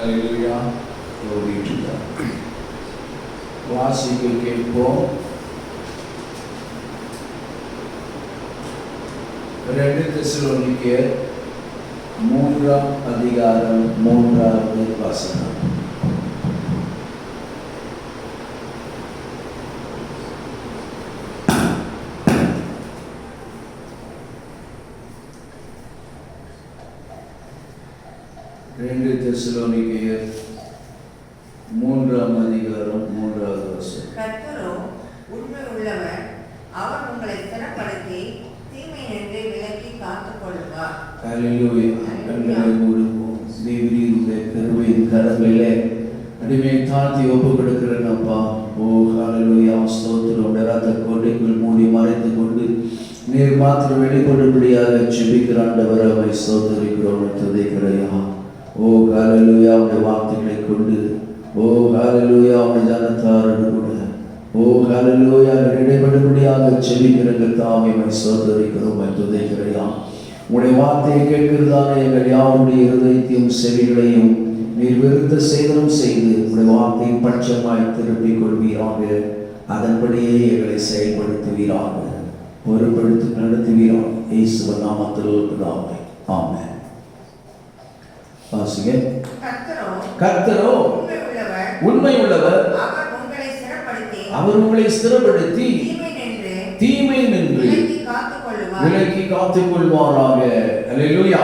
Hallelujah. Glory to God. வாசிக்க கேட்போம். 2 தெசலோனிக்கேயர் 3ஆம் அதிகாரம் 3வது வசனம். தெசலோனிக்கேயர் 3ஆம் அதிகாரம் 3வது வசனம். கர்த்தரோ உண்மை உள்ளவர், அவர் உங்களை திறப்படுத்தி தீமையினின்று விலக்கி காத்துக் கொள்வார். ஹல்லேலூயா. கண்களை மூடுவோம். தேவனுடைய கிருபையின் கரங்களிலே அடிமையை தாழ்த்தி ஒப்புக் கொடுக்கிறேன் அப்பா. ஓ ஹல்லேலூயா. ஸ்தோத்திரம். ரத்த கோட்டைக்குள் மூடி மறைத்துக் கொண்டு நீர் மாத்திரம் வெளிப்படும்படியாக ஜெபிக்கிற ஆண்டவரே, உம்மை ஸ்தோத்திரிக்கிறோம், துதிக்கிறோம். ஓ ஹல்லேலூயா. உம்முடைய வார்த்தைகளை கொண்டு ஓ ஹல்லேலூயா உம்முடைய ஜனத்தாரோடு கூட ஓ ஹல்லேலூயா இடைபடும்படியாக ஜெபிக்கிற கர்த்தாவே, உம்மை ஸ்தோத்திரிக்கிறோம், உம்மை துதிக்கிறோம். உம்முடைய வார்த்தையை கேட்கிறதான எங்கள் யாருடைய இருதயத்தையும் செவிகளையும் நீர் விருத்த சேதனம் செய்து உம்முடைய வார்த்தையின் பட்சமாய் திருப்பிக் கொள்வீராக. அதன்படியே எங்களை செயல்படுத்துவீராக, பொறுப்படுத்தி நடத்துவீராக. இயேசுவின் நாமத்தில் பிதாவே, ஆமென். வாசிங்க. கர்த்தரோ உண்மை உள்ளவர், அவர் உங்களை ஸ்திரப்படுத்தி தீமையினின்று விலக்கி காத்துக் கொள்வாராக. ஹல்லேலூயா.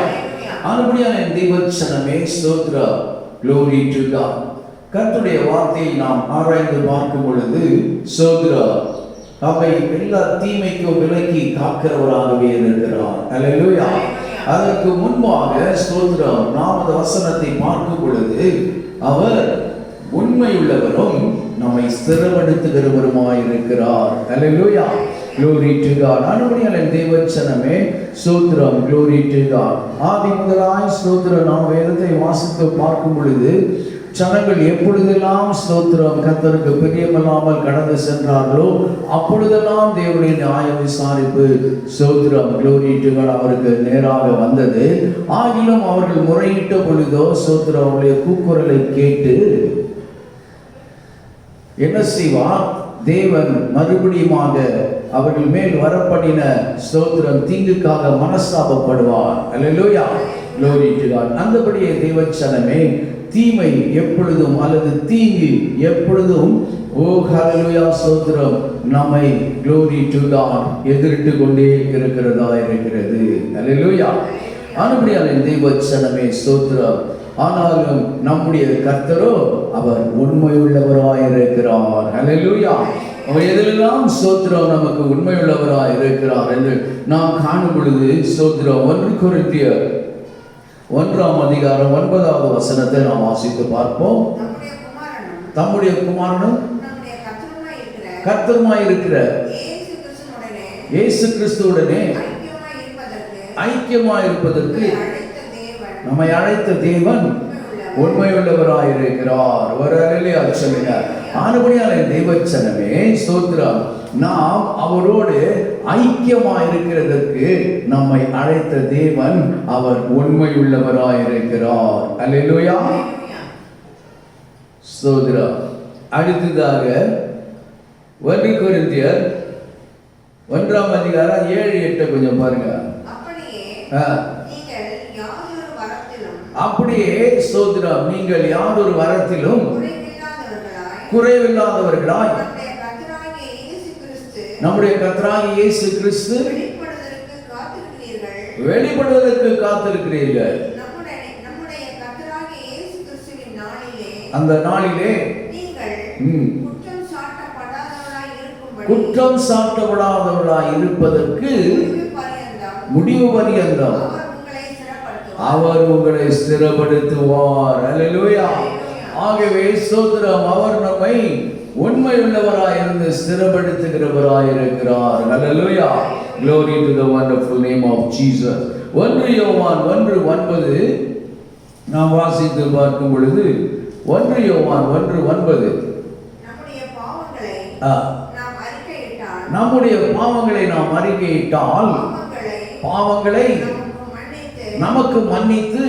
ஆனபடியான தேவச்சனமே ஸ்தோத்திரம். Glory to God. கர்த்தருடைய வார்த்தையை நாம் ஆராய்ந்து பார்க்கும் பொழுது ஸ்தோத்திரம், அவை எல்லா தீமைக்கும் விலக்கி காக்கிறவராகவே இருக்கிறார். ஹல்லேலூயா. அதற்கு முன்பாக ஸ்தோத்திரம், நாம் அந்த வசனத்தை பார்க்கும் பொழுது அவர் உண்மையுள்ளவரும் நம்மை ஸ்திரப்படுத்துகிறவருமாய் இருக்கிறார். ஹல்லேலூயா. Glory to God. அனுபடியான தேவச்சனமே ஸ்தோத்திரம். Glory to God. ஆதி முதலாய் ஸ்தோத்திரம் நாம் வேதத்தை வாசித்து பார்க்கும் பொழுது ஜனங்கள் எப்பொழுதெல்லாம் ஸ்தோத்திரம் கர்த்தருக்கு பிரியமில்லாமல் கடந்து சென்றார்களோ அப்பொழுதெல்லாம் தேவனுடைய நியாய விசாரிப்பு ஸ்தோத்திரம் Glory to God அவருக்கு நேராக வந்தது. ஆகிலும் அவர்கள் முறையிட்ட பொழுதோ ஸ்தோத்திரம் அவருடைய கூக்குரலை கேட்டு என்ன செய்வார்? தேவன் மறுபடியுமாக அவர்கள் மேல் வரப்படின ஸ்தோத்திரம் தீங்குக்காக மனஸ்தாபப்படுவார். ஹல்லேலூயா. Glory to God. அந்தபடியே தேவச்சனமே தீமை எப்பொழுதும் அல்லது தீங்கு எப்பொழுதும் ஓ ஹல்லேலூயா ஸ்தோத்திரம் நம்மை Glory to God எதிர்த்து கொண்டே இருக்கிறதா இருக்கிறது. ஹல்லேலூயா. அனுபடியான தேவச்சனமே ஸ்தோத்திரம். ஆனாலும் நம்முடைய கர்த்தரோ அவர் உண்மையுள்ளவராய் இருக்கிறார். ஹல்லேலூயா. அவர் எதிலெல்லாம் ஸ்தோத்திரம் நமக்கு உண்மையுள்ளவராய் இருக்கிறார் என்று நாம் காணும் பொழுது ஸ்தோத்திரம் 1 கொரிந்தியர் 1ஆம் அதிகாரம் 9வது வசனத்தை நாம் வாசித்து பார்ப்போம். தம்முடைய குமாரனும் கர்த்தருமாய் இருக்கிற இயேசு கிறிஸ்துவுடனே ஐக்கியமாய் இருப்பதற்கு நம்மை அழைத்த தேவன் உண்மையுள்ளவராய் இருக்கிறார். ஒரு அல்லேலூயா சொல்லுங்க. ஆனபடியால் தேவச்சனமே ஸ்தோத்திரம், நாம் அவரோடு ஐக்கியமாய் இருக்கிறதற்கு நம்மை அழைத்த தேவன் அவர் உண்மையுள்ளவராய் இருக்கிறார். அல்லேலூயா. ஸ்தோத்திரம். அடுத்ததாக 1 கொரிந்தியர் 1ஆம் அதிகாரம் 7-8 கொஞ்சம் பாருங்க. அப்படியே ஸ்தோத்திரம் நீங்கள் யாதொரு வரத்திலும் குறைவில்லாதவர்களாய் நம்முடைய கர்த்தராகிய இயேசு கிறிஸ்து வெளிப்படுவதற்கு காத்திருக்கிறீர்கள். அந்த நாளிலே குற்றம் சாட்டப்படாதவர்களாய் இருப்பதற்கு முடிவு பரியந்தம் அவர் உங்களை ஸ்திரப்படுத்துவார். அல்லேலூயா. ஆகவே ஸ்தோத்திரம், அவர் நம்மை உண்மையுள்ளவராய் இருந்து ஸ்திரப்படுத்துகிறவராய் இருக்கிறார். அல்லேலூயா. Glory to the wonderful name of Jesus. 1 யோவான் 1:9 நாம் வாசித்து பார்க்கும் பொழுது 1 யோவான் 1:9 நம்முடைய பாவங்களை நாம் அறிக்கையிட்டால் பாவங்களை நமக்கு மன்னித்து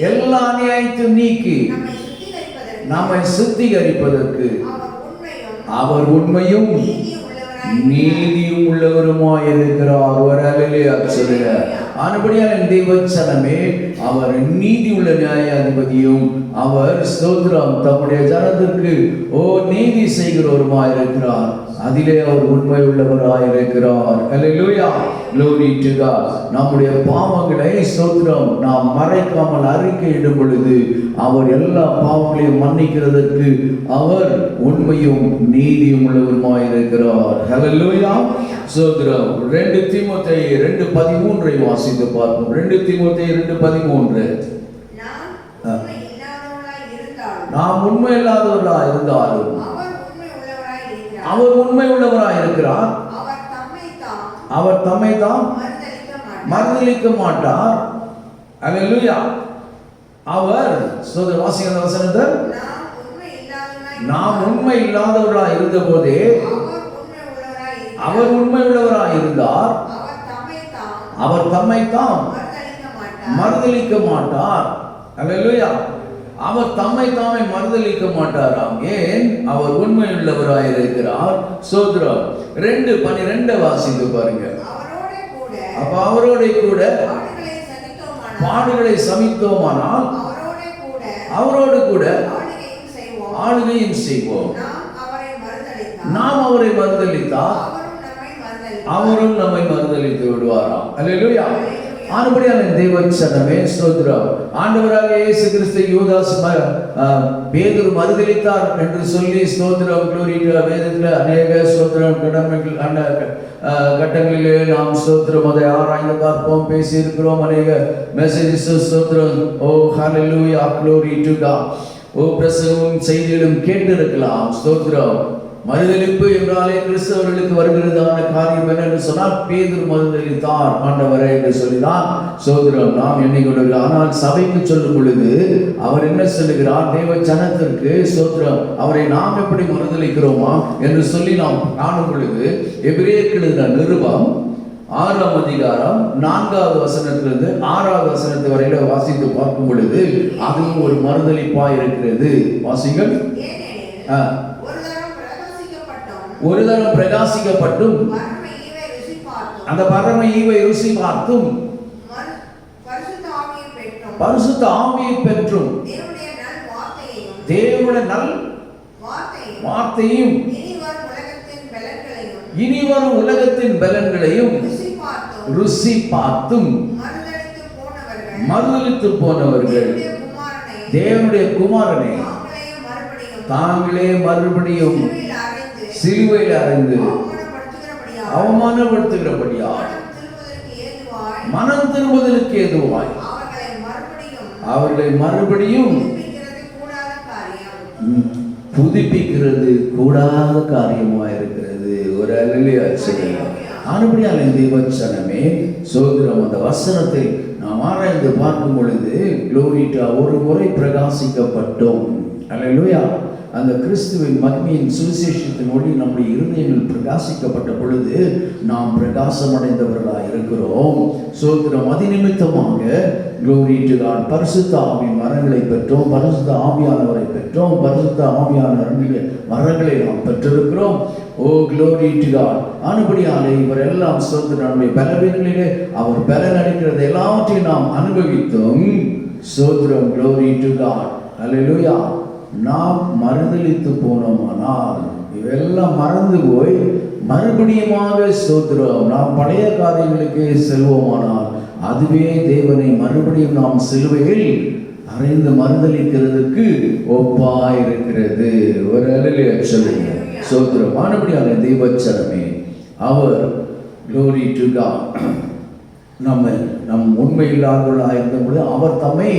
எல்லா அநியாயத்தையும் நீக்கி நம்மை சுத்திகரிப்பதற்கு அவர் உண்மையும் நீதியும் உள்ளவருமாய் இருக்கிறார். ஒரு அல்லேலூயா சொல்லுங்க. ஆனபடியால் தேவச்சனமே அவர் நீதி உள்ள நியாயாதிபதியும் அவர் ஸ்தோத்திரம் தம்முடைய ஜனத்திற்கு நீதி செய்கிறவருமாய் இருக்கிறார். அதிலே அவர் உண்மை உள்ளவராய் இருக்கிறார். அல்லேலூயா, glory to God. நம்முடைய பாவங்களை ஸ்தோத்திரம் நாம் மறைக்காமல் அறிக்கையிடும் பொழுது அவர் எல்லா பாவங்களையும் மன்னிக்கிறதற்கு அவர் உண்மையும் நீதியும் உள்ளவருமாய் இருக்கிறார். அல்லேலூயா, ஸ்தோத்திரம். 2 தீமோத்தேயு 2:13 வாசித்து பார்ப்போம். 2 தீமோத்தேயு 2:13. நாம் உண்மை இல்லாதவர்களாய் இருந்தாலும் அவர் உண்மை உள்ளவராய் இருக்கிறார். அவர் தம்மை தாம் மறுதலிக்க மாட்டார். அல்லேலூயா. அவர் வாசிங்க அந்த வசனத்தை. நாம் உண்மை இல்லாதவர்களாய் இருந்த போதே அவர் உண்மை உள்ளவராய் இருந்தார். அவர் தம்மை தாம் மறுதலிக்க மாட்டார். அல்லேலூயா. அவர் தம்மை தாமே மறுதலிக்க மாட்டாராம். ஏன்? அவர் உண்மை உள்ளவராய் இருக்கிறார். சோத்ரம் 2:12 வாசித்து பாருங்க. அப்ப அவரோட கூட பாடுகளை சமித்தோமானால் அவரோடு கூட ஆளுகையும் செய்வோம். நாம் அவரை மறுதலித்தால் அவரும் நம்மை மறுதலித்து விடுவாராம். அல்லேலூயா. ஆனபடியான தேவச்சனமே ஸ்தோத்திரம். ஆண்டவராக இயேசு கிறிஸ்து யூதாஸ் பேதுரு மறுதலித்தார் என்று சொல்லி ஸ்தோத்திரம் glory to God. வேதத்தில் அநேக ஸ்தோத்திரம் கட்டங்களிலே நாம் ஸ்தோத்திரம் அதை ஆராய்ந்து பார்ப்போம், பேசி இருக்கிறோம். அநேக மெசேஜஸ் ஸ்தோத்திரம் hallelujah glory to God பிரசங்கம் செய்திகளும் கேட்டிருக்கலாம். ஸ்தோத்திரம். மறுதலிப்பு என்றாலே கிறிஸ்தவர்களுக்கு வருகிறதான காரியம் என்னென்று சொன்னால் பேதுரு மறுதலித்தார் ஆண்டவரே என்று சொல்லிதான் சோதரம் நாம் எண்ணிக்கொள்கிறோம். ஆனால் சபைக்கு சொல்லும் பொழுது அவர் என்ன சொல்லுகிறார்? தேவ ஜனத்திற்கு சோதரம் அவரை நாம் எப்படி மறுதலிக்கிறோமா என்று சொல்லி நாம் காணும் பொழுது எபிரேயருக்கு எழுதின நிருபம் 6ஆம் அதிகாரம் 4வது வசனத்திலிருந்து 6வது வசனத்து வரையில வாசித்து பார்க்கும் பொழுது அதுவும் ஒரு மறுதலிப்பாய் இருக்கிறது. வாசிங்கள். ஒரு தரம் பிரகாசிக்கப்பட்டும் அந்த பரம ஈவை ருசி பார்த்தும் பரிசுத்த ஆவியை பெற்றும் தேவனுடைய நல் வார்த்தையும் இனி வரும் உலகத்தின் பலன்களையும் ருசி பார்த்தும் மறுதலித்து போனவர்கள் தேவனுடைய குமாரனை தாங்களே மறுபடியும் சிலுவையில் அறைந்து அவமானப்படுத்துகிறபடியா மனம் திரும்புவதற்கு ஏதுவாய் அவர்களை மறுபடியும் புதுப்பிக்கிறது கூடாத காரியமாக இருக்கிறது. ஒரு அல்லேலூயா சொல்லுங்க. ஆனபடியால் தேவச்சனமே சோதரம் அந்த வசனத்தை நாம் ஆராய்ந்து பார்க்கும் பொழுது glory to God ஒரு முறை பிரகாசிக்கப்பட்டோம். அல்லேலூயா. அந்த கிறிஸ்துவின் மகிமையின் சுவிசேஷத்தின் ஒளி நம்முடைய இருதயங்கள் பிரகாசிக்கப்பட்ட பொழுது நாம் பிரகாசம் அடைந்தவர்களாக இருக்கிறோம். சோதரம் அதிநிமித்தமாக glory to God பரிசுத்த ஆவியின் வரங்களை பெற்றோம், பரிசுத்த ஆவியானவரை பெற்றோம், பரிசுத்த ஆவியான வரங்களை நாம் பெற்றிருக்கிறோம். glory to God. ஆனபடியாலே இவர் எல்லாம் சோதரம் நம்முடைய பலவீனங்களிலே அவர் பலன் அளிக்கிறது எல்லாவற்றையும் நாம் அனுபவித்தோம். சோதரம் glory to God. அல்லேலூயா. நாம் மறுதலித்து போனோமானால் இவெல்லாம் மறந்து போய் மறுபடியுமாக ஸ்தோத்திரம் நாம் பழைய காரியங்களுக்கு செல்வோமானால் அதுவே தேவனை மறுபடியும் நாம் சிலுவையில் அறைந்து மறுதலிக்கிறதுக்கு ஒப்பாயிருக்கிறது. ஒரு அல்லேலூயா சொல்லுங்க. ஸ்தோத்திரம். ஆனபடியான தேவச்சனமே அவர் glory to God நம் உண்மை இல்லாதவர்களாக இருந்தபோது அவர் தம்மை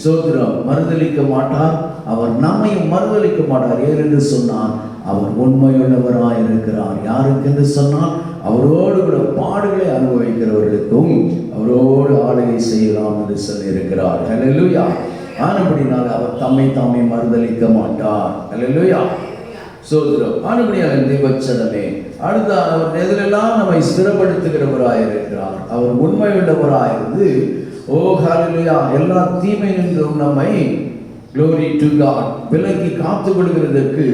சோதரம் மறுதலிக்க மாட்டார், அவர் நம்மையும் மறுதலிக்க மாட்டார். ஏனென்று சொன்னார் அவர் உண்மையுள்ளவராய் இருக்கிறார். யாருக்கு என்று சொன்னால் அவரோடு கூட பாடுகளை அனுபவிக்கிறவர்களுக்கும் அவரோடு ஆளுகை செய்யலாம் என்று சொல்லி இருக்கிறார். அல்லேலூயா. ஆனபடினால் அவர் தம்மை தாமே மறுதலிக்க மாட்டார். அல்லேலூயா. சோதரம். ஆனபடியால் தேவச்சனமே அடுத்த அவர் எதிலெல்லாம் நம்மை ஸ்திரப்படுத்துகிறவராய் இருக்கிறார். அவர் உண்மையுள்ளவராயிருந்து ஓ ஹalleluya, எல்லா தீமை நின்றும் நம்மை glory to God விலக்கி காத்துக் கொள்கிறதற்கு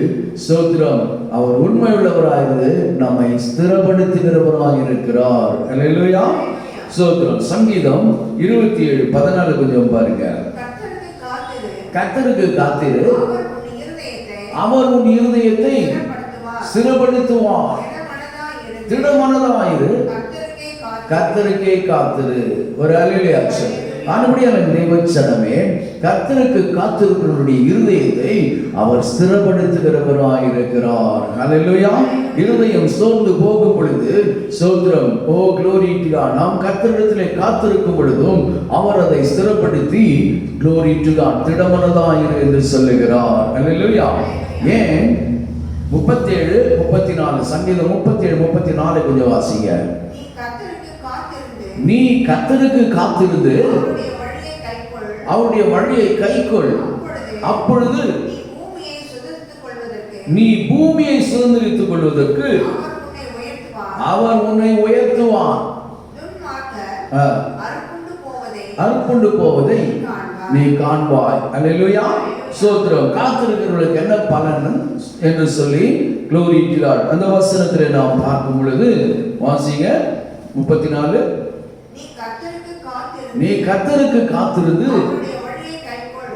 ஸ்தோத்திரம். அவர் உண்மை உள்ளவராயிருந்து நம்மை ஸ்திரப்படுத்துகிறவராய் இருக்கிறார். ஹalleluya, ஸ்தோத்திரம். சங்கீதம் 27:14 கொஞ்சம் பாருங்க. கர்த்தருக்கு காத்திரு, அவர் உன் இருதயத்தை ஸ்திரப்படுத்துவார். திடமனதாயிரு, கர்த்தருக்கே காத்திரு. ஒரு அல்லேலூயா. ஆனபடியான தேவச்சனமே, கர்த்தருக்கு காத்திருக்கிறவருடைய இருதயத்தை அவர் ஸ்திரப்படுத்துகிறவராய் இருக்கிறார். ஹல்லேலூயா. இருதயம் சோர்ந்து போகும் பொழுது ஸ்தோத்திரம், ஓ glory to God, நாம் கர்த்தரிடத்திலே காத்திருக்கும் பொழுதும் அவர் அதை ஸ்திரப்படுத்தி glory to God திடமனதாயிரு என்று சொல்லுகிறார். ஹல்லேலூயா. ஏன் 37:34 சங்கீதம் 37:34 கொஞ்சம் வாசிங்க. நீ கர்த்தருக்கு காத்திருந்து அவருடைய வழியை கைக்கொள், அப்பொழுது நீ பூமியை சுதந்தரித்துக் கொள்வதற்கு அவர் உன்னை உயர்த்துவார். அறுப்புண்டு போவதை நீ காண்பாய். அல்லேலூயா, ஸ்தோத்திரம். காத்திருக்கிறவர்களுக்கு என்ன பலன் என்று சொல்லி glory to God அந்த வசனத்திலே நாம் பார்க்கும் பொழுது வாசிங்க 34. நீ கர்த்தருக்கு காத்திருந்து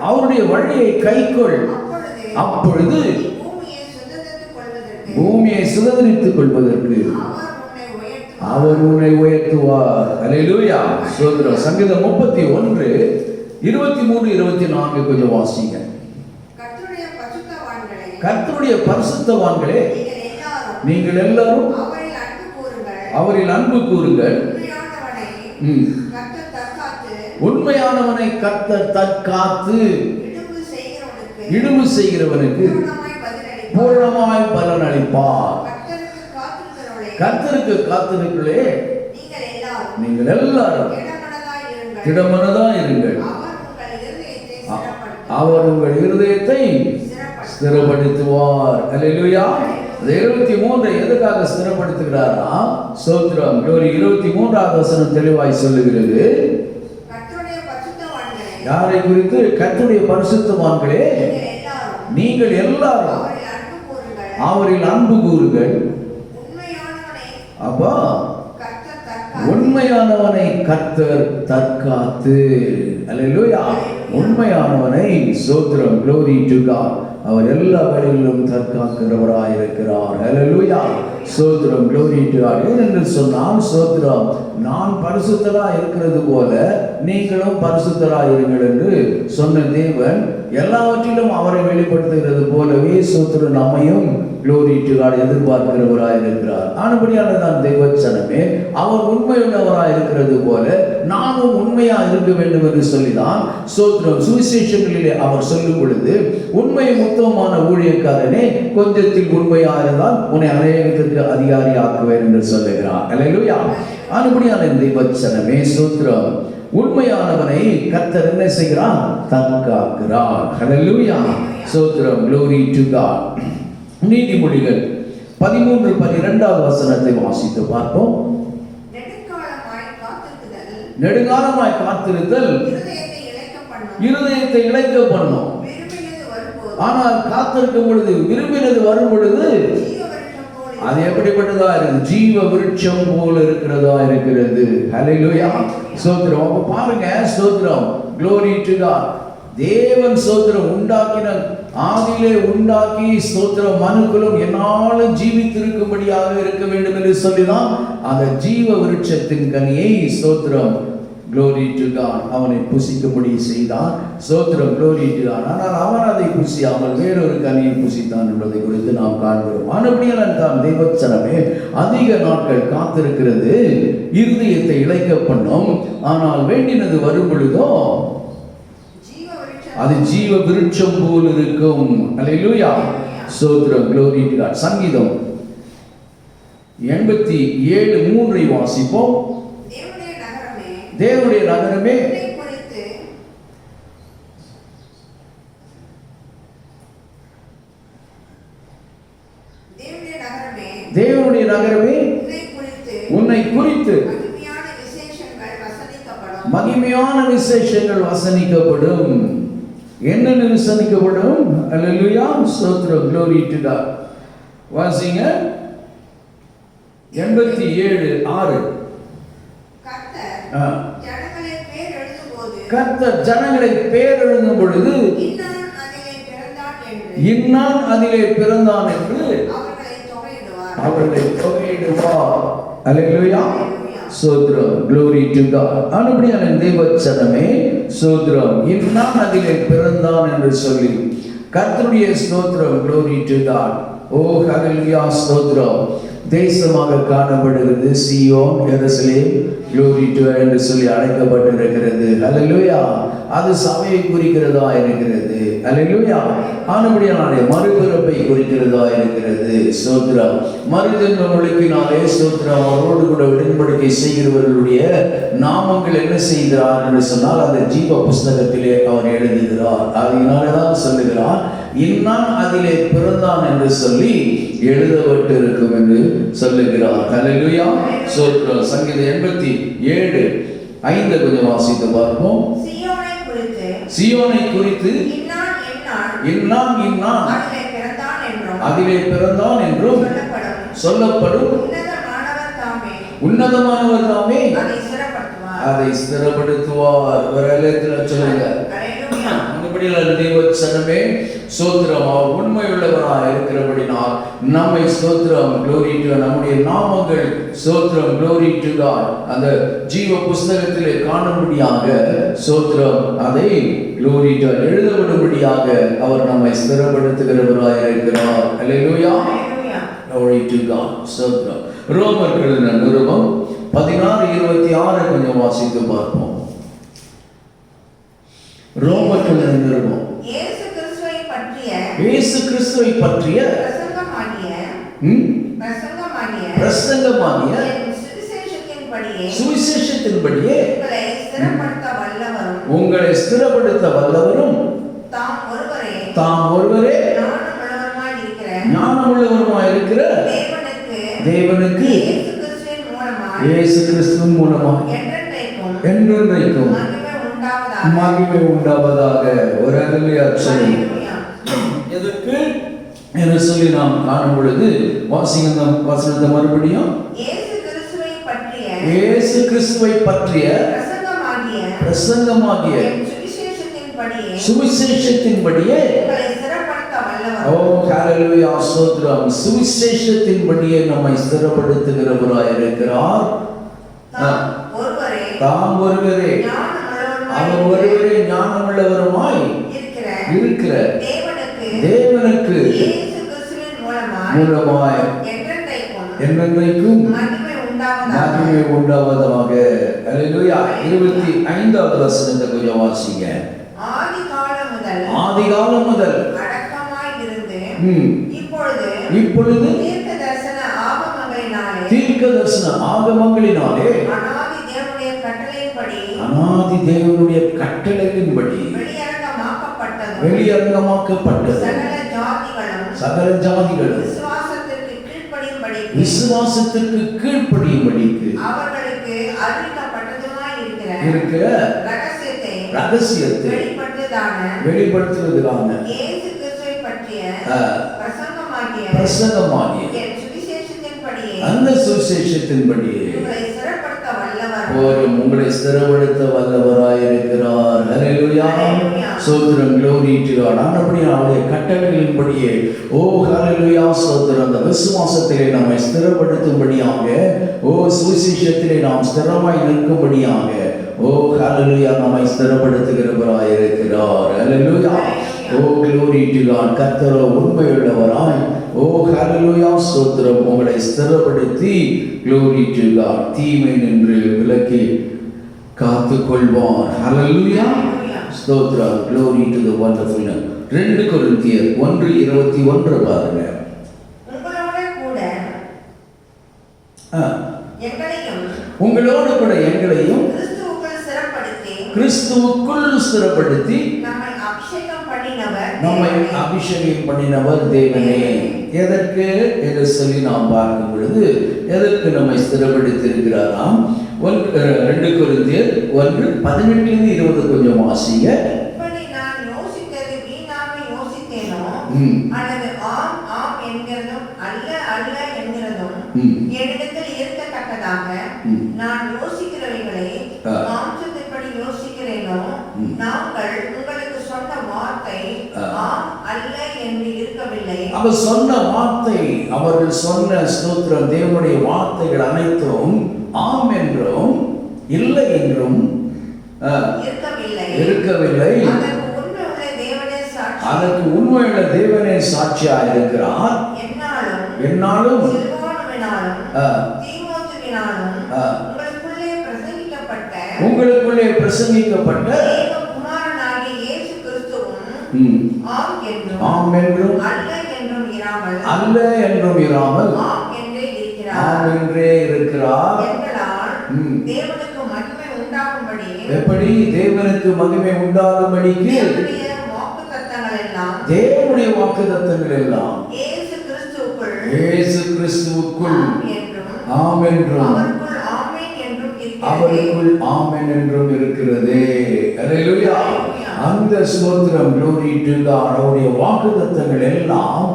அவருடைய வழியை கைக்கொள், அப்பொழுது பூமியை சுதந்தரித்துக் கொள்வதற்கு அவர் உன்னை உயர்த்துவார். அல்லேலூயா, ஸ்தோத்திரம். சங்கீதம் 31:23-24 கொஞ்சம் வாசிங்க. கர்த்தருடைய பரிசுத்தவான்களே, நீங்கள் எல்லாரும் அவரில் அன்பு கூறுங்கள். உண்மையானவனை கர்த்தர் தற்காத்து இடும்பு செய்கிறவனுக்கு பூரணமாய் பலன் அளிப்பார். கர்த்தருக்கு காத்திருக்கிறே, நீங்கள் எல்லாரும் திடமனதாய் இருங்கள், அவர் உங்கள் இருதயத்தை ஸ்திரப்படுத்துவார். அல்லேலூயா. 23 எதுக்காக ஸ்திரப்படுத்துகிறாரா? ஸ்தோத்திரம். 23வது வசனம் தெளிவாய் சொல்லுகிறது. யாரை குறித்து? கர்த்தருடைய பரிசுத்தவான்களே, நீங்கள் எல்லாரும் அவரில் அன்பு கூறுங்கள். அப்பா, உண்மையானவனை கர்த்தர் தற்காத்து. அல்லேலூயா. உண்மையானவனை ஸ்தோத்திரம், glory to God, அவர் எல்லா வேளையிலும் தற்காக்கிறவராய் இருக்கிறார். அல்லேலூயா, ஸ்தோத்திரம், glory to God. என்று சொன்னால் ஸ்தோத்திரம், நான் பரிசுத்தராய் இருக்கிறது போல நீங்களும் பரிசுத்தராய் இருங்கள் என்று சொன்ன தேவன் எல்லாவற்றிலும் அவரை வெளிப்படுத்துகிறது போலவே ஸ்தோத்திரம் நம்மையும் glory to God எதிர்பார்க்கிறவராய் இருக்கிறார். ஆனபடியால்தான் தேவச்சனமே, அவர் உண்மையுள்ளவராய் இருக்கிறது போல நானும் உண்மையா இருக்க வேண்டும் என்று சொல்லிதான் ஸ்தோத்திரம் சுவிசேஷங்களிலே அவர் சொல்லும் பொழுது, உண்மை உத்தமமான ஊழியக்காரனே, கொஞ்சத்தில் உண்மையா இருந்தால் உன்னை அநேகத்திற்கு அதிகாரி ஆக்குவேன் என்று சொல்லுகிறார். அல்லேலூயா. ஆனபடியான தேவச்சனமே, ஸ்தோத்திரம், உண்மையானவனை கர்த்தர் என்ன செய்கிறார்? தற்காக்கிறார். அல்லேலூயா, ஸ்தோத்திரம், glory to God. நீதிமொழிகள் 13:12 வசனத்தை வாசித்து பார்ப்போம். நெடுங்காலமாய் காத்திருத்தல் இருதயத்தை இளைக்க பண்ணும். ஆனால் காத்திருக்கும் பொழுது, விரும்பினது வரும் பொழுது அது எப்படிப்பட்டதா இருக்கு? ஜீவ விருட்சம் போல இருக்கிறதா இருக்கிறது. ஹல்லேலூயா, ஸ்தோத்திரம். அப்ப பாருங்க, ஸ்தோத்திரம், glory to God. தேவன் ஸ்தோத்திரம் உண்டாக்கின ஆதியிலே உண்டாக்கி ஸ்தோத்திரம் மனுக்குலம் என்னாலும் ஜீவித்திருக்கும்படியாக இருக்க வேண்டும் என்று சொல்லிதான் அந்த ஜீவ விருட்சத்தின் கனியை ஸ்தோத்திரம், glory to God, அவனை புசிக்கும்படி செய்தான். ஸ்தோத்திரம், glory to God. ஆனால் அவன் அதை புசியாமல் வேறொரு கனியை புசித்தான் என்பதை குறித்து நாம் காண்கிறோம். ஆனபடியால் தான் தேவச்சனமே, அதிக நாட்கள் காத்திருக்கிறது இருதயத்தை இளைக்க பண்ணும். ஆனால் வேண்டினது வரும் பொழுதோ அது ஜீவ விருட்சம் போல் இருக்கும். அல்லேலூயா, ஸ்தோத்திரம், glory to God. சங்கீதம் 87:3 வாசிப்போம். தேவனுடைய நகரமே, தேவனுடைய நகரமே, உன்னை குறித்து மகிமையான விசேஷங்கள் வசனிக்கப்படும். என்னென்ன விசனிக்கப்படும்? அல்லேலூயா, ஸ்தோத்திரம், glory to God. வாசிங்க 87:6. கர்த்தர் ஜனங்களை பேர் எழுதும் பொழுது இன்னான் அதிலே பிறந்தான் என்று அவர்களை தொகையிடுவார். அல்லேலூயா, ஸ்தோத்திரம், glory to God. அப்படியான தேவச்சனமே ஸ்தோத்திரம், இன்னான் அதிலே பிறந்தான் என்று சொல்லி கர்த்தருடைய ஸ்தோத்திரம், glory to God. ஓ ஹல்லேலூயா, ஸ்தோத்திரம். தேசமாக காணப்படுகிறது சீயோன், எருசலேம், glory to God என்று சொல்லி அழைக்கப்பட்டிருக்கிறது. ஹல்லேலூயா, அது சபையை குறிக்கிறதா இருக்கிறது. ஹல்லேலூயா, ஆனபடியாலே மறுபிறப்பை குறிக்கிறதா இருக்கிறது. ஸ்தோத்திரம். மறுஜென்ம ஒழுக்கினாலே ஸ்தோத்திரம் அவரோடு கூட உடன்படிக்கை செய்கிறவர்களுடைய நாமங்கள் என்ன செய்கிறார் என்று சொன்னால் அந்த ஜீவ புஸ்தகத்திலே அவர் எழுதுகிறார். அதனாலதான் சொல்லுகிறார் இன்னான் அதிலே பிறந்தான் என்று சொல்லி எழுதப்பட்டு இருக்கும் என்று சொல்லுகிறார். ஹல்லேலூயா, ஸ்தோத்திரம். சங்கீதம் 87:5 கொஞ்சம் வாசித்து பார்ப்போம். சீயோனை குறித்து இன்னான் அதிலே பிறந்தான் என்றும் சொல்லப்படும். உன்னதமானவர் தாமே அதை ஸ்திரப்படுத்துவார். ஒரு இடத்துல சொல்லுங்க. தேவச்சனமே ஸ்தோத்திரம், அவர் உண்மையுள்ளவராக இருக்கிறபடினால் நம்மை ஸ்தோத்திரம், glory to God, நம்முடைய நாமங்கள் ஸ்தோத்திரம், glory to God அந்த ஜீவ புஸ்தகத்திலே காணும்படியாக ஸ்தோத்திரம் அதை glory to God எழுதப்படும்படியாக அவர் நம்மை ஸ்திரப்படுத்துகிறவராக இருக்கிறார். அல்லேலூயா, glory to God. ஸ்தோத்திரம். ரோமர்கள் நிருபம் 16:26 கொஞ்சம் வாசித்து பார்ப்போம். ரோமர்கள் நிருபம் இயேசு கிறிஸ்துவை பற்றிய பிரசங்கமாகிய சுவிசேஷத்தின்படியே உங்களை ஸ்திரப்படுத்த வல்லவரும் தாம் ஒருவரே ஞானமுள்ளவருமாய் இருக்கிற தேவனுக்கு இயேசு கிறிஸ்துவின் மூலமாக என்றென்றைக்கும் மகிமை உண்டாவதாக. ஒரு அல்லேலூயா சொல்லி எதற்கு என்று சொல்லி நாம் காணும் பொழுது வாசிங்க வசனத்தை மறுபடியும். இயேசு கிறிஸ்துவை பற்றிய பிரசங்கமாகிய சுவிசேஷத்தின்படியே ஓ ஹல்லேலூயா, ஸ்தோத்திரம். சுவிசேஷத்தின்படியே நம்மை ஸ்திரப்படுத்துகிறவராய் இருக்கிறார். தாம் ஒருவரே அவர் ஒருவரே ஞானமுள்ளவருமாய் இருக்கிற தேவனுக்கு மூலமாய் என்றென்றைக்கும் மகிமை உண்டாவதாக. அல்லேலூயா. 25வது வசனத்தை கொஞ்சம் வாசிங்க. ஆதிகாலம் முதல் இப்பொழுது தீர்க்க தரிசன ஆகமங்களினாலே அநாதி தேவனுடைய கட்டளையின்படி வெளியரங்கமாக்கப்பட்டது. சகல ஜாதிகளும் விசுவாசத்திற்கு கீழ்ப்படியும்படிக்கு இருக்கிற ரகசியத்தை வெளிப்படுத்துவதற்கான பிரசங்கமாகிய அந்த சுவிசேஷத்தின்படியே உங்களை ஸ்திரப்படுத்த வல்லவராய் இருக்கிறார். ஹல்லேலூயா, ஸ்தோத்திரம், glory to God. ஆனபடியால் அவருடைய கட்டளைகளின்படியே ஓ ஹல்லேலூயா, ஸ்தோத்திரம், அந்த விசுவாசத்திலே நம்மை ஸ்திரப்படுத்தும்படியாக ஓ சுவிசேஷத்திலே நாம் ஸ்திரமாய் நிற்கும்படியாக ஓ ஹல்லேலூயா நம்மை ஸ்திரப்படுத்துகிறவராய் இருக்கிறார். ஹல்லேலூயா, ஓ glory to God. கர்த்தர் உண்மையுள்ளவராய் ஓ ஹல்லேலூயா, ஸ்தோத்திரம், உங்களை ஸ்திரப்படுத்தி glory to God தீமை நின்று விலக்கி காத்துக் கொள்வார். ஹல்லேலூயா, ஸ்தோத்திரம், glory to the wonderful name. 2 கொரிந்தியர் 1:21 பாருங்க. உங்களோடு கூட எங்களையும் கிறிஸ்துவுக்குள் ஸ்திரப்படுத்தி நம்மை அபிஷேகம் பண்ணினவர் தேவனே. எதற்கு என்று சொல்லி நாம் பார்க்கும் பொழுது எதற்கு நம்மை ஸ்திரப்படுத்தியிருக்கிறாராம்? 2 கொரிந்தியர் 1:18-20 கொஞ்சம் வாசிங்க. இப்படி நான் யோசித்தது வீணாக யோசித்தேனோ அல்லது ஆம் ஆம் என்கிறதும் அல்ல அல்ல என்கிறதும் என்னிடத்தில் இருக்கத்தக்கதாக நான் யோசிக்கிறவைகளை மாம்சத்தின்படி யோசிக்கிறேனோ, நாங்கள் உங்களுக்கு சொன்ன வார்த்தை ஆம் அல்ல என்று இருக்கவில்லை. அவர் சொன்ன வார்த்தை, அவர்கள் சொன்ன ஸ்தோத்திரம், தேவனுடைய வார்த்தைகள் அனைத்தும் ஆம் என்றும் இல்லை என்றும் இருக்கவில்லை. அதற்கு உண்மையுள்ள தேவனே சாட்சியா இருக்கிறார். என்னாலும் உங்களுக்குள்ளே பிரசங்கிக்கப்பட்ட ஆம் என்றும் அல்ல என்றும் இராமல் ஆம் என்றே இருக்கிறார். எப்படி தேவனுக்கு மகிமை உண்டாகும்படிக்கு தேவனுடைய வாக்குத்தத்தங்கள் எல்லாம் இயேசு கிறிஸ்துவுக்குள் ஆம் என்றும் அவருக்குள் ஆமென் என்றும் இருக்கிறது. அல்லேலூயா. அந்த ஸ்தோத்திரம், glory to God. அவருடைய வாக்குத்தத்தங்கள் எல்லாம்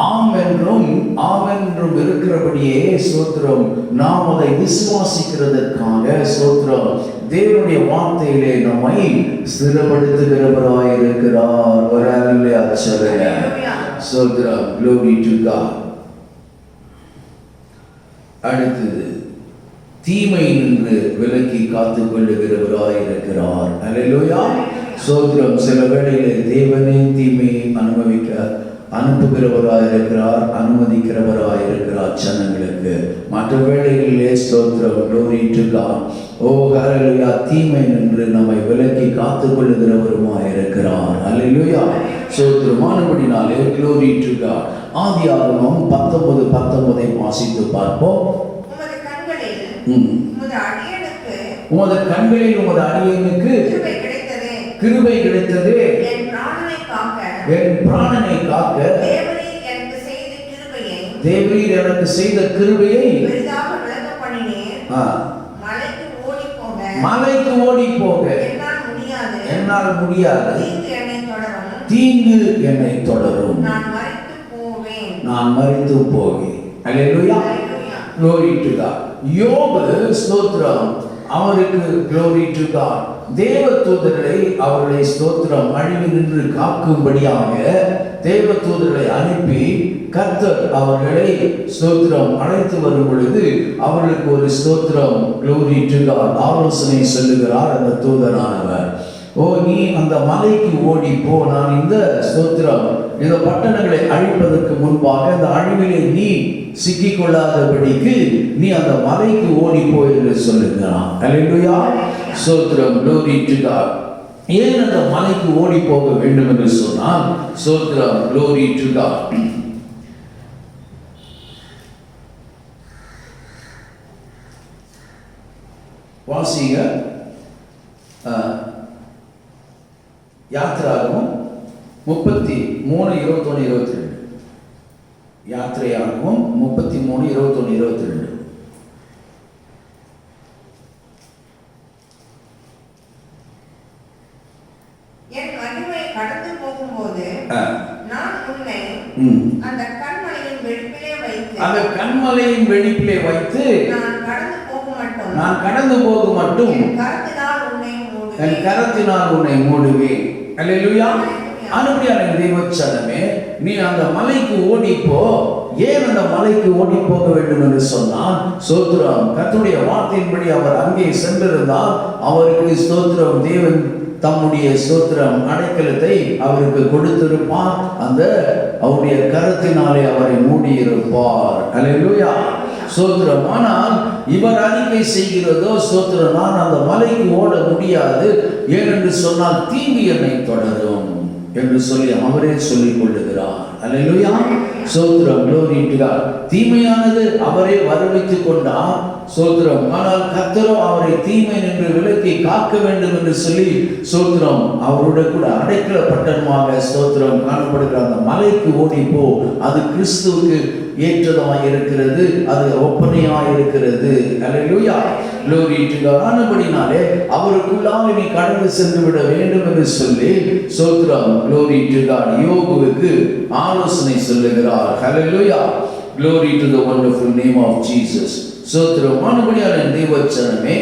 ஆம் என்றும் இருக்கிறபடியே ஸ்தோத்திரம், நாம் அதை விசுவாசிக்கிறதற்காக ஸ்தோத்திரம், தேவனுடைய வார்த்தையிலே நம்மை ஸ்திரப்படுத்துகிறவராய் இருக்கிறார். ஒரு அல்லேலூயா சொல்லுங்க. ஸ்தோத்திரம், glory to God. அடுத்தது, தீமை நின்று விலக்கி காத்துக் கொள்ளுகிறவராய் இருக்கிறார். அல்லேலூயா. ஸ்தோத்திரம். சில வேளையிலே தேவனே தீமையை அனுப்புகிறவராய் இருக்கிறார், அனுமதிக்கிறவராய் இருக்கிறார் ஜனங்களுக்கு. மற்ற வேளைகளிலே ஸ்தோத்திரம், glory to God. ஓ ஹல்லேலூயா, தீமை நின்று நம்மை விலக்கி காத்துக் கொள்ளுகிறவருமாய் இருக்கிறார். அல்லேலூயா. ஸ்தோத்திரமானபடினாலே glory to God. ஆதியாகமம் 19:19 வாசித்து பார்ப்போம். உமது கண்களில் உமது அடியேனுக்கு கிருபை கிடைத்தது, என் பிராணனை காக்க தேவரீர் எனக்கு செய்த கிருபையை மலைக்கு ஓடி போக என்னால் முடியாது, தீங்கு என்னை தொடரும், நான் மரித்து போவேன். அல்லேலூயா. glory to God. யோபு ஸ்தோத்திரம், அவருக்கு glory to God. தேவ தூதர்களை அவர்களை ஸ்தோத்திரம் அழிவு நின்று காக்கும்படியாக தேவ தூதர்களை அனுப்பி கர்த்தர் அவர்களை ஸ்தோத்திரம் அழைத்து வரும் பொழுது அவர்களுக்கு ஒரு ஸ்தோத்திரம், glory to God, ஆலோசனை சொல்லுகிறார் அந்த தூதரானவர். ஓ, நீ அந்த மலைக்கு ஓடி போ, நான் இந்த ஸ்தோத்திரம் இந்த பட்டணங்களை அழிப்பதற்கு முன்பாக அந்த அழிவிலே நீ சிக்கிக்கொள்ளாதபடிக்கு நீ அந்த மலைக்கு ஓடி போ என்று சொல்லுகிறான். அல்லேலூயா. ஸ்தோத்திரம், glory to God. ஏன் அந்த மலைக்கு ஓடி போக வேண்டும் என்று சொன்னால் ஸ்தோத்திரம், glory to God. வாசிங்க. யாத்திராகமம் 33:21-22. யாத்திரையாகமம் 33:21-22. என் மகிமை கடந்து போகும்போது நான் உன்னை அந்த கன்மலையின் வெடிப்பிலே வைத்து நான் கடந்து போக மட்டும் என் கரத்தினால் உன்னை மூடுவேன். அல்லேலூயா. அனுப்பியான தேவச்சனமே, நீ அந்த மலைக்கு ஓடிப்போ. ஏன் அந்த மலைக்கு ஓடி போக வேண்டும் என்று சொன்னால் ஸ்தோத்திரம், கர்த்தருடைய வார்த்தையின்படி அவர் அங்கே சென்றிருந்தால் அவருக்கு ஸ்தோத்திரம் தேவன் தம்முடைய ஸ்தோத்திரம் அடைக்கலத்தை அவருக்கு கொடுத்திருப்பார், அந்த அவருடைய கரத்தினாலே அவரை மூடியிருப்பார். அல்லேலூயா. ஸ்தோத்திரம். ஆனால் இவர் அறிக்கை செய்கிறதோ ஸ்தோத்திரம், நான் அந்த மலைக்கு ஓட முடியாது, ஏனென்று சொன்னால் தீங்கு என்னை தொடரும் என்று சொல்லி அவரே சொல்லிக் கொள்ளுகிறார். அல்லேலூயா. ஸ்தோத்திரம், glory to God. தீமையானது அவரே வரவைத்துக் கொண்டார், ஸ்தோத்திரம். ஆனால் கர்த்தரோ அவரை தீமை நின்று விலக்கி காக்க வேண்டும் என்று சொல்லி ஸ்தோத்திரம் அவருடைய கூட அடைக்கல பட்டணமாக ஸ்தோத்திரம் காணப்படுகிற அந்த மலைக்கு ஓடி போ, அது கிறிஸ்துவுக்கு ஏற்றதாய் இருக்கிறது, அது ஒப்பனையாய் இருக்கிறது. அல்லேலூயா, glory to God. ஆனபடினாலே அவருக்குள்ளாக நீ கடந்து சென்று விட வேண்டும் என்று சொல்லி ஸ்தோத்திரம் glory to God யோபுவுக்கு ஆலோசனை சொல்லுகிறார். ஹல்லேலூயா, glory to the wonderful name of Jesus. ஸ்தோத்திரம். ஆனபடியாலே தேவச்சனமே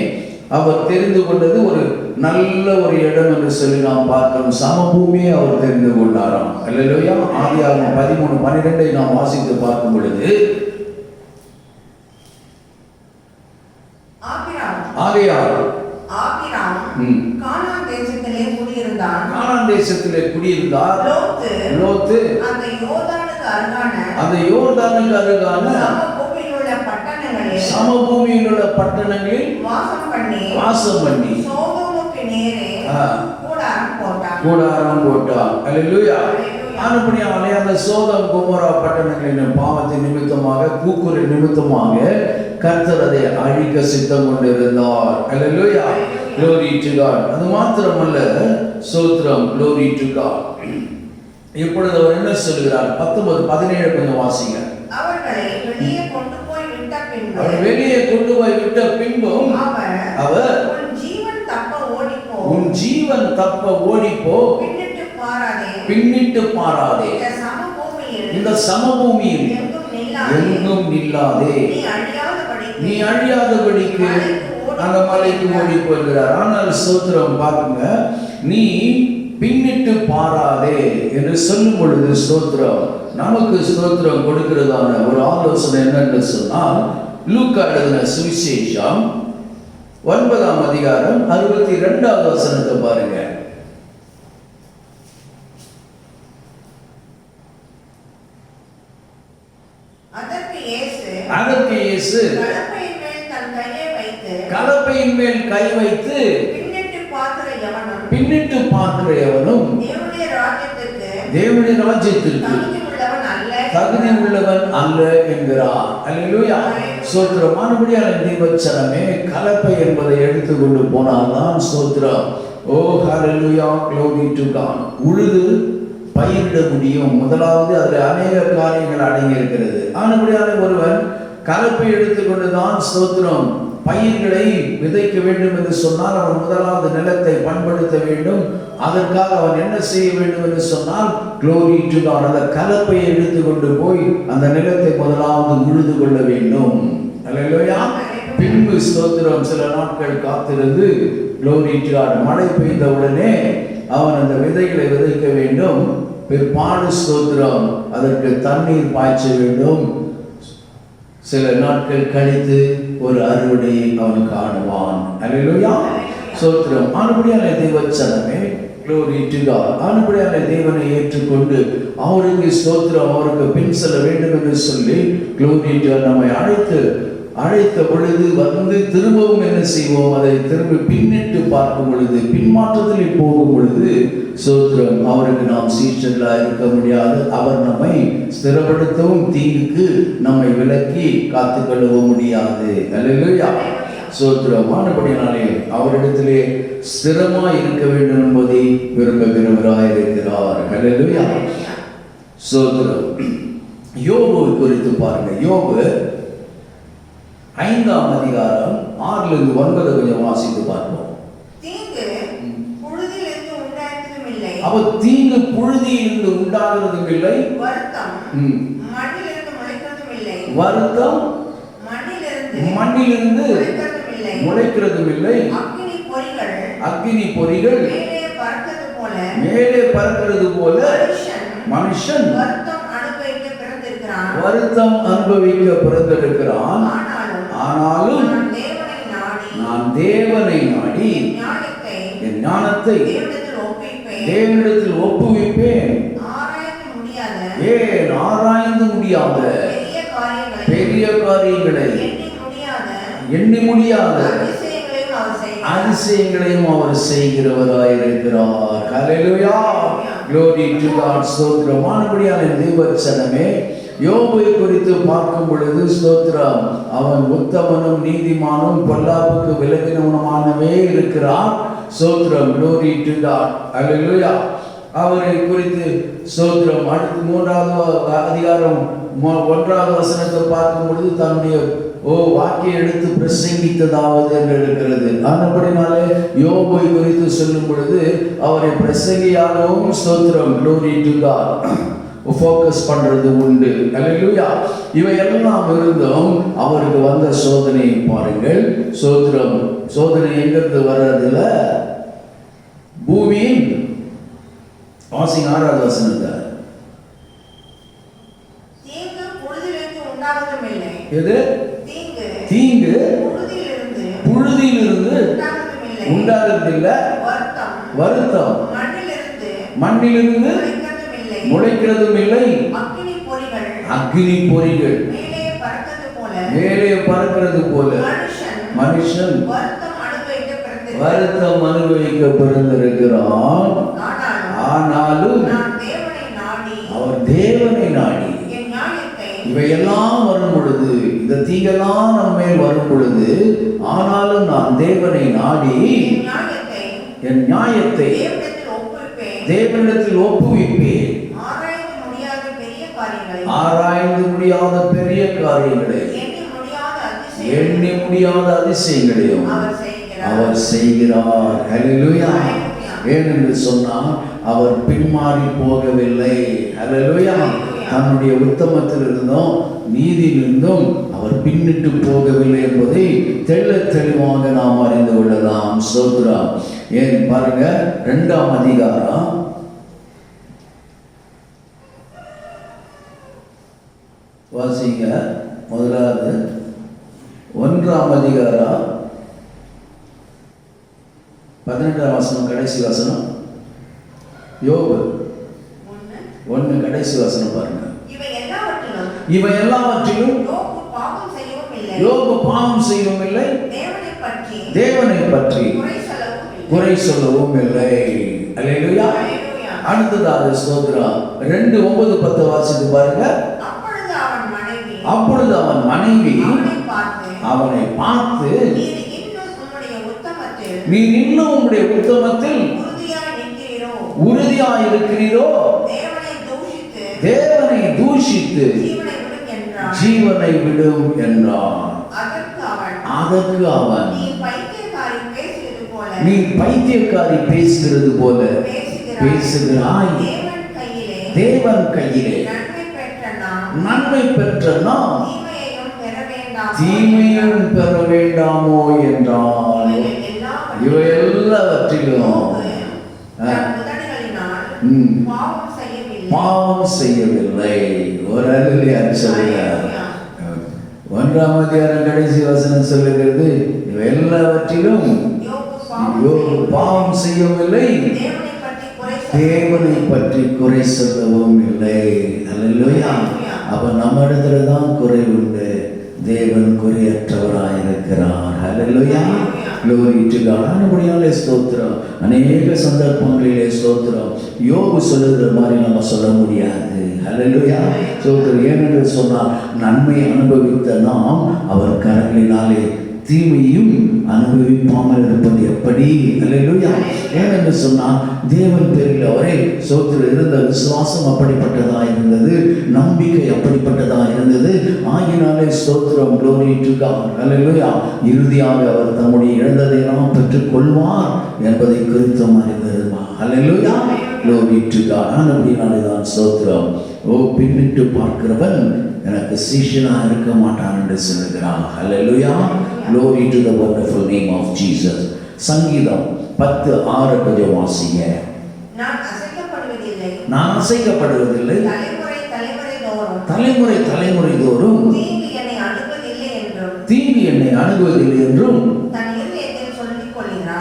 அவர் தெரிந்து கொண்டது ஒரு நல்ல ஒரு இடம் என்று சொல்லி நாம் பார்க்கிறோம். சமபூமியை அவர் தெரிந்து கொண்டாராம். அல்லேலூயா. ஆதியாகமம் 13:12 நாம் வாசித்து பார்க்கும் பொழுது கானான் தேசத்திலே குடியிருந்தான். லோத்து அந்த யோர்தானுக்கு அருகான சமபூமியில் உள்ள பட்டணங்களில் வாசம் பண்ணி கூடாரம் போட்டான். அல்லேலூயா. ஆனபடியாலே அந்த சோதம் கொமோரா பட்டணங்களின் பாவத்தின் நிமித்தமாக கூக்குரல் நிமித்தமாக கர்த்தர் அதை அழிக்க சித்தம் கொண்டிருந்தார். அல்லேலூயா, glory to God. அது மாத்திரமல்ல, ஸ்தோத்திரம், glory to God. இப்பொழுது அவர் என்ன சொல்கிறார்? 19-17 கொஞ்சம் வாசிங்க. அவர்களை வெளியே கொண்டு போய் விட்ட பின்பும் அவர் உன் ஜீவன் தப்ப ஓடிப்போ, பின்னிட்டு பாராதே, இந்த சமபூமியில் எங்கும் நில்லாதே, நீ அழியாதபடிக்கு அந்த மலைக்கு ஓடி போகிறார். ஆனால் ஸ்தோத்திரம் பாருங்க, நீ பின்னிட்டு பாராதே என்று சொல்லும் பொழுது ஸ்தோத்திரம் நமக்கு ஸ்தோத்திரம் கொடுக்கிறதான ஒரு ஆலோசனை என்னன்னு சொன்னால், லூக்கா எழுதின சுவிசேஷம் 9ஆம் அதிகாரம் 62வது வசனத்தை பாருங்க. அதற்கு இயேசு கலப்பையின் மேல் கை வைத்து பின்னிட்டு பார்க்கிற எவனும் தேவனுடைய ராஜ்யத்திற்கு தகுதி உள்ளவன் அல்ல என்கிறார். அல்லேலூயா, ஸ்தோத்திரம். ஆனபடியால் தேவச்சனமே கலப்பை என்பதை எடுத்துக்கொண்டு போனால்தான் ஸ்தோத்திரம். ஓ ஹல்லேலூயா, glory to God. உழுது பயிரிட முடியும். முதலாவது அதில் அநேக காரியங்கள் அடங்கி இருக்கிறது. ஆனபடியால் ஒருவன் கலப்பை எடுத்துக்கொண்டுதான் ஸ்தோத்திரம் பயிர்களை விதைக்க வேண்டும் என்று சொன்னால் அவன் முதலாவது நிலத்தை பண்படுத்த வேண்டும். அதற்காக அவன் என்ன செய்ய வேண்டும் என்று சொன்னால், glory to God, அந்த கலப்பையை எடுத்துக்கொண்டு போய் அந்த நிலத்தை முதலாவது உழுது கொள்ள வேண்டும். அல்லேலூயா. பின்பு ஸ்தோத்திரம் சில நாட்கள் காத்திருந்து glory to God மழை பெய்த உடனே அவன் அந்த விதைகளை விதைக்க வேண்டும். பிற்பாடு ஸ்தோத்திரம் அதற்கு தண்ணீர் பாய்ச்ச வேண்டும். சில நாட்கள் கழித்து ஒரு அறுவடையை அவன் காணுவான். அல்லேலூயா, ஸ்தோத்திரம். ஆனபடியாலே தேவச்சனமே glory to God. ஆனபடியாலே தேவனை ஏற்றுக்கொண்டு அவருக்கு ஸ்தோத்திரம் அவருக்கு பின் செல்ல வேண்டும் என்று சொல்லி glory to God நம்மை அழைத்த பொழுது வந்து திரும்பவும் என்ன செய்வோம்? அதை திரும்பி பின்னிட்டு பார்க்கும் பொழுது, பின்மாற்றத்தில் போகும் பொழுது ஸ்தோத்திரம் அவருக்கு நாம் சீற்றர்களாக இருக்க முடியாது. அவர் நம்மை ஸ்திரப்படுத்தவும் தீங்குக்கு நம்மை விலக்கி காத்துக்கொள்ளவும் முடியாது. அல்லேலூயா, ஸ்தோத்திரம். ஆனபடியாலே அவரிடத்திலே ஸ்திரமாய் இருக்க வேண்டும் என்பதை விரும்புகிறவராய் இருக்கிறார். அல்லேலூயா, ஸ்தோத்திரம். யோபு குறித்து பாருங்க. யோபு 5ஆம் அதிகாரம் 6-9 கொஞ்சம் வாசித்து பார்ப்போம். அவர் தீங்கு புழுதியிலிருந்து உண்டாகிறதும் இல்லை, வருத்தம் மண்ணிலிருந்து முளைக்கிறதும் இல்லை, அக்கினி பொறிகள் மேலே பறக்கிறது போல மனுஷன் வருத்தம் அனுபவிக்க பிறந்திருக்கிறான். ஆனாலும் நான் தேவனை நாடி என் ஞானத்தை தேவனிடத்தில் ஒப்புவிப்பேன். ஏன் ஆராய்ந்து முடியாத பெரிய காரியங்களை எண்ணி முடியாத அதிசயங்களையும் அவர் செய்கிறவராயிருக்கிறார். ஹல்லேலூயா, glory to God. ஸ்தோத்திரம். ஆனபடியாலே தேவச்சனமே யோபை குறித்து பார்க்கும் பொழுது ஸ்தோத்திரம், அவன் உத்தமனும் நீதிமானும் பொல்லாப்புக்கு விலகினவனுமானவே இருக்கிறான். ஸ்தோத்திரம், glory to God, hallelujah. அவரை குறித்து ஸ்தோத்திரம், அடுத்து 3வது அதிகாரம் 1வது வசனத்தை பார்க்கும் பொழுது தன்னுடைய வாக்கியம் எடுத்து பிரசங்கித்ததாவது என்று இருக்கிறது. ஆனபடினாலே யோபை குறித்து சொல்லும் பொழுது அவரை பிரசங்கியாகவும் ஸ்தோத்திரம், glory to God, ஃபோக்கஸ் பண்றது உண்டு. ஹல்லேலூயா. இவை எல்லாம் இருந்தும் அவருக்கு வந்த சோதனையை பாருங்கள். ஸ்தோத்திரம், சோதனை எங்கிருந்து வர்றதில்ல, பூமியின் வாசிங்க 6வது வசனத்தை. தீங்கு பொழுதிலிருந்து உண்டாவதும் இல்லை. எது? தீங்கு புழுதியிலிருந்து உண்டாகிறதில்லை. வருத்தம் மண்ணிலிருந்து முளைக்கிறதும் இல்லை. அக்கினி பொறிகள் மேலே பறக்கிறது போல மனுஷன் வருத்தம் அனுபவிக்க பிறந்திருக்கிறான். ஆனாலும் அவர் தேவனை நாடி இவையெல்லாம் வரும் பொழுது, இந்த தீங்கெல்லாம் நம்ம வரும் பொழுது, ஆனாலும் நான் தேவனை நாடி என் நியாயத்தை தேவனிடத்தில் ஒப்புவிப்பேன். ஆராய்ந்து முடியாத பெரிய காரியங்களை, எண்ணி முடியாத அதிசயங்களையும் அவர் செய்கிறார். ஹல்லேலூயா. ஏனென்று சொன்னால் அவர் பின்மாறி போகவில்லை. ஹல்லேலூயா. தன்னுடைய உத்தமத்தில் இருந்தும் நீதியிலிருந்தும் அவர் பின்னிட்டு போகவில்லை என்பதை தெளிவாக நாம் அறிந்து கொள்ளலாம். ஸ்தோத்திரம். ஏன் பாருங்க, 2ஆம் அதிகாரம் வாசிங்க. முதலாவது 1ஆம் அதிகாரம் 18ஆம் வசனம் கடைசி வசனம். யோபு 1 கடைசி வசனம் பாருங்க. இவை எல்லாவற்றிலும் யோபு பாவம் செய்யவும் இல்லை, தேவனை பற்றி குறை சொல்லவும் இல்லை. அல்லேலூயா. அடுத்ததாக ஸ்தோத்திரம் 2:9-10 வாசித்து பாருங்க. அப்பொழுது அவன் மனைவி அவனை பார்த்து, நீர் இன்னும் உம்முடைய உத்தமத்தில் உறுதியாய் இருக்கிறீரோ, தேவனை தூஷித்து ஜீவனை விடும் என்றான். அதற்கு அவன், நீ பைத்தியக்காரி பேசுகிறது போல பேசுகிறாய். தேவன் கையிலே நன்மை பெற்ற நாம் தீமையும் பெற வேண்டாமோ என்றான். இவை எல்லாவற்றிலும் பாவம் செய்யவில்லை. ஒரு அல்லேலூயா சொல்லுங்க. 1ஆம் அதிகாரம் கடைசி வசனம் சொல்லுகிறது, இவை எல்லாவற்றிலும் பாவம் செய்யவில்லை, தேவனை பற்றி குறை சொல்லவும் இல்லை. அல்லேலூயா. அப்ப நம்ம இடத்துல தான் குறை உண்டு, தேவன் குறையற்றவராய் இருக்கிறார். அல்லேலூயா. glory to God. ஆனபடியாலே ஸ்தோத்திரம். அநேக சந்தர்ப்பங்களிலே ஸ்தோத்திரம் யோபு சொல்லுகிற மாதிரி நம்ம சொல்ல முடியாது. அல்லேலூயா. ஸ்தோத்திரம். ஏனென்று சொன்னால் நன்மை அனுபவித்த நாம் அவர் கரங்களினாலே தீமையும் அனுபவிப்பாமல் இருப்பது எப்படி? அல்லேலூயா. ஏனென்று சொன்னால் தேவன் பேரில் அவரை ஸ்தோத்திரம் இருந்த விசுவாசம் அப்படிப்பட்டதா இருந்தது, நம்பிக்கை அப்படிப்பட்டதா இருந்தது. ஆகினாலே ஸ்தோத்திரம், glory to God. அல்லேலூயா. இறுதியாக அவர் தம்முடைய இழந்ததையெல்லாம் பெற்றுக் கொள்வார் என்பதை குறித்தும் அறிந்திருந்தார். அல்லேலூயா. glory to God. ஆனபடினாலே தான் ஸ்தோத்திரம், பின்னிட்டு பார்க்கிறவன் எனக்கு சீஷனா இருக்க மாட்டான் என்று சொல்லுகிறான். அல்லேலூயா. glory to the wonderful name of Jesus. சங்கீதம் 10:6 கொஞ்சம் வாசிங்க. நான் அசைக்கப்படுவதில்லை, தலைமுறை தலைமுறை தோறும் தீங்கு என்னை அணுகுவதில்லை என்றும்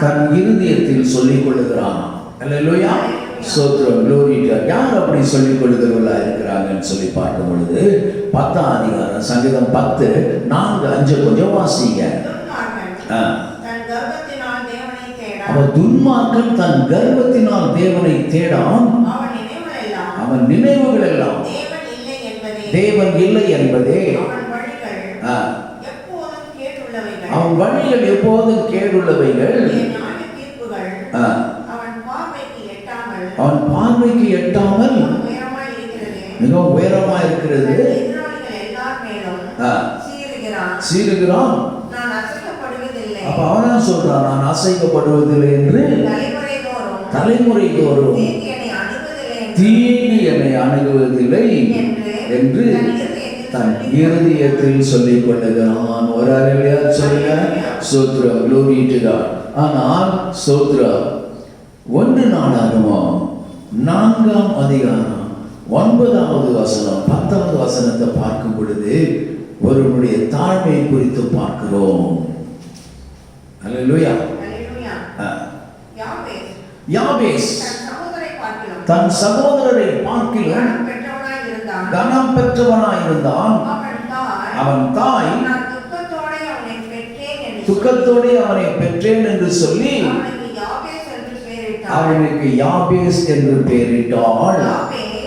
தன் இருதயத்தில் சொல்லிக் கொள்ளுகிறான். அல்லேலூயா. ஸ்தோத்திரம், glory to God. யார் அப்படி சொல்லிக் கொள்ளுகிறவர்களா இருக்கிறாங்கன்னு சொல்லி பார்க்கும் பொழுது 10ஆம் அதிகாரம் சங்கீதம் 10:4-5 கொஞ்சம் வாசிங்க. அவன் துன்மார்க்கன் தன் கர்வத்தினால் தேவனை தேடான், அவன் நினைவுகள் எல்லாம் தேவன் இல்லை என்பதே அவன் வழிகள் ஆ, எப்போதும் கேட்டுள்ளவைகள். அவன் வழிகள் எப்போதும் கேடுள்ளவைகள். நியாய தீர்ப்புகள் ஆ, அவன் பார்வைக்கு எட்டாமல் அவன் பார்வைக்கு எட்டாமல் உயரமாய் இருக்கிறது. மிக உயரமா இருக்கிறது. தன் எதிராளிகள் எல்லார் மேலும் ஆ, சீறுகிறான். சீருகிறான். நான் அசைக்கப்படுவதில்லை. அப்ப அவனா சொல்றான், நான் அசைக்கப்படுவதில்லை என்று. தலைமுறை தோறும் தலைமுறை தோறும் தீங்கு என்னை அணுகுவதில்லை என்று தீங்கு என்னை அணுகுவதில்லை என்று தன் இருதயத்தில் சொல்லிக் கொள்ளுகிறான். ஒரு அறையிலையா சொல்லுங்க, ஸ்தோத்திரம், glory to God. ஆனால் ஸ்தோத்திரம், 1 நாளாகமம் 4ஆம் அதிகாரம் 9வது வசனம் 10வது வசனத்தை பார்க்கும் பொழுது ஒருவனுடைய தாழ்மை குறித்து பார்க்கிறோம். அல்லேலூயா. அல்லேலூயா. ஆ. யாபேஸ் யாபேஸ் தன் சகோதரரை பார்க்கிலும் தன் சகோதரரை பார்க்கிலும் கனம் பெற்றவனாய் இருந்தான். கனம் பெற்றவனாய் இருந்தான். அவன் தாய் நான் துக்கத்தோடே அவனை பெற்றேன் என்று துக்கத்தோடே அவனை பெற்றேன் என்று சொல்லி அவனுக்கு யாபேஸ் என்று பெயரிட்டாள். அவனுக்கு யாபேஸ் என்று பெயரிட்டாள்.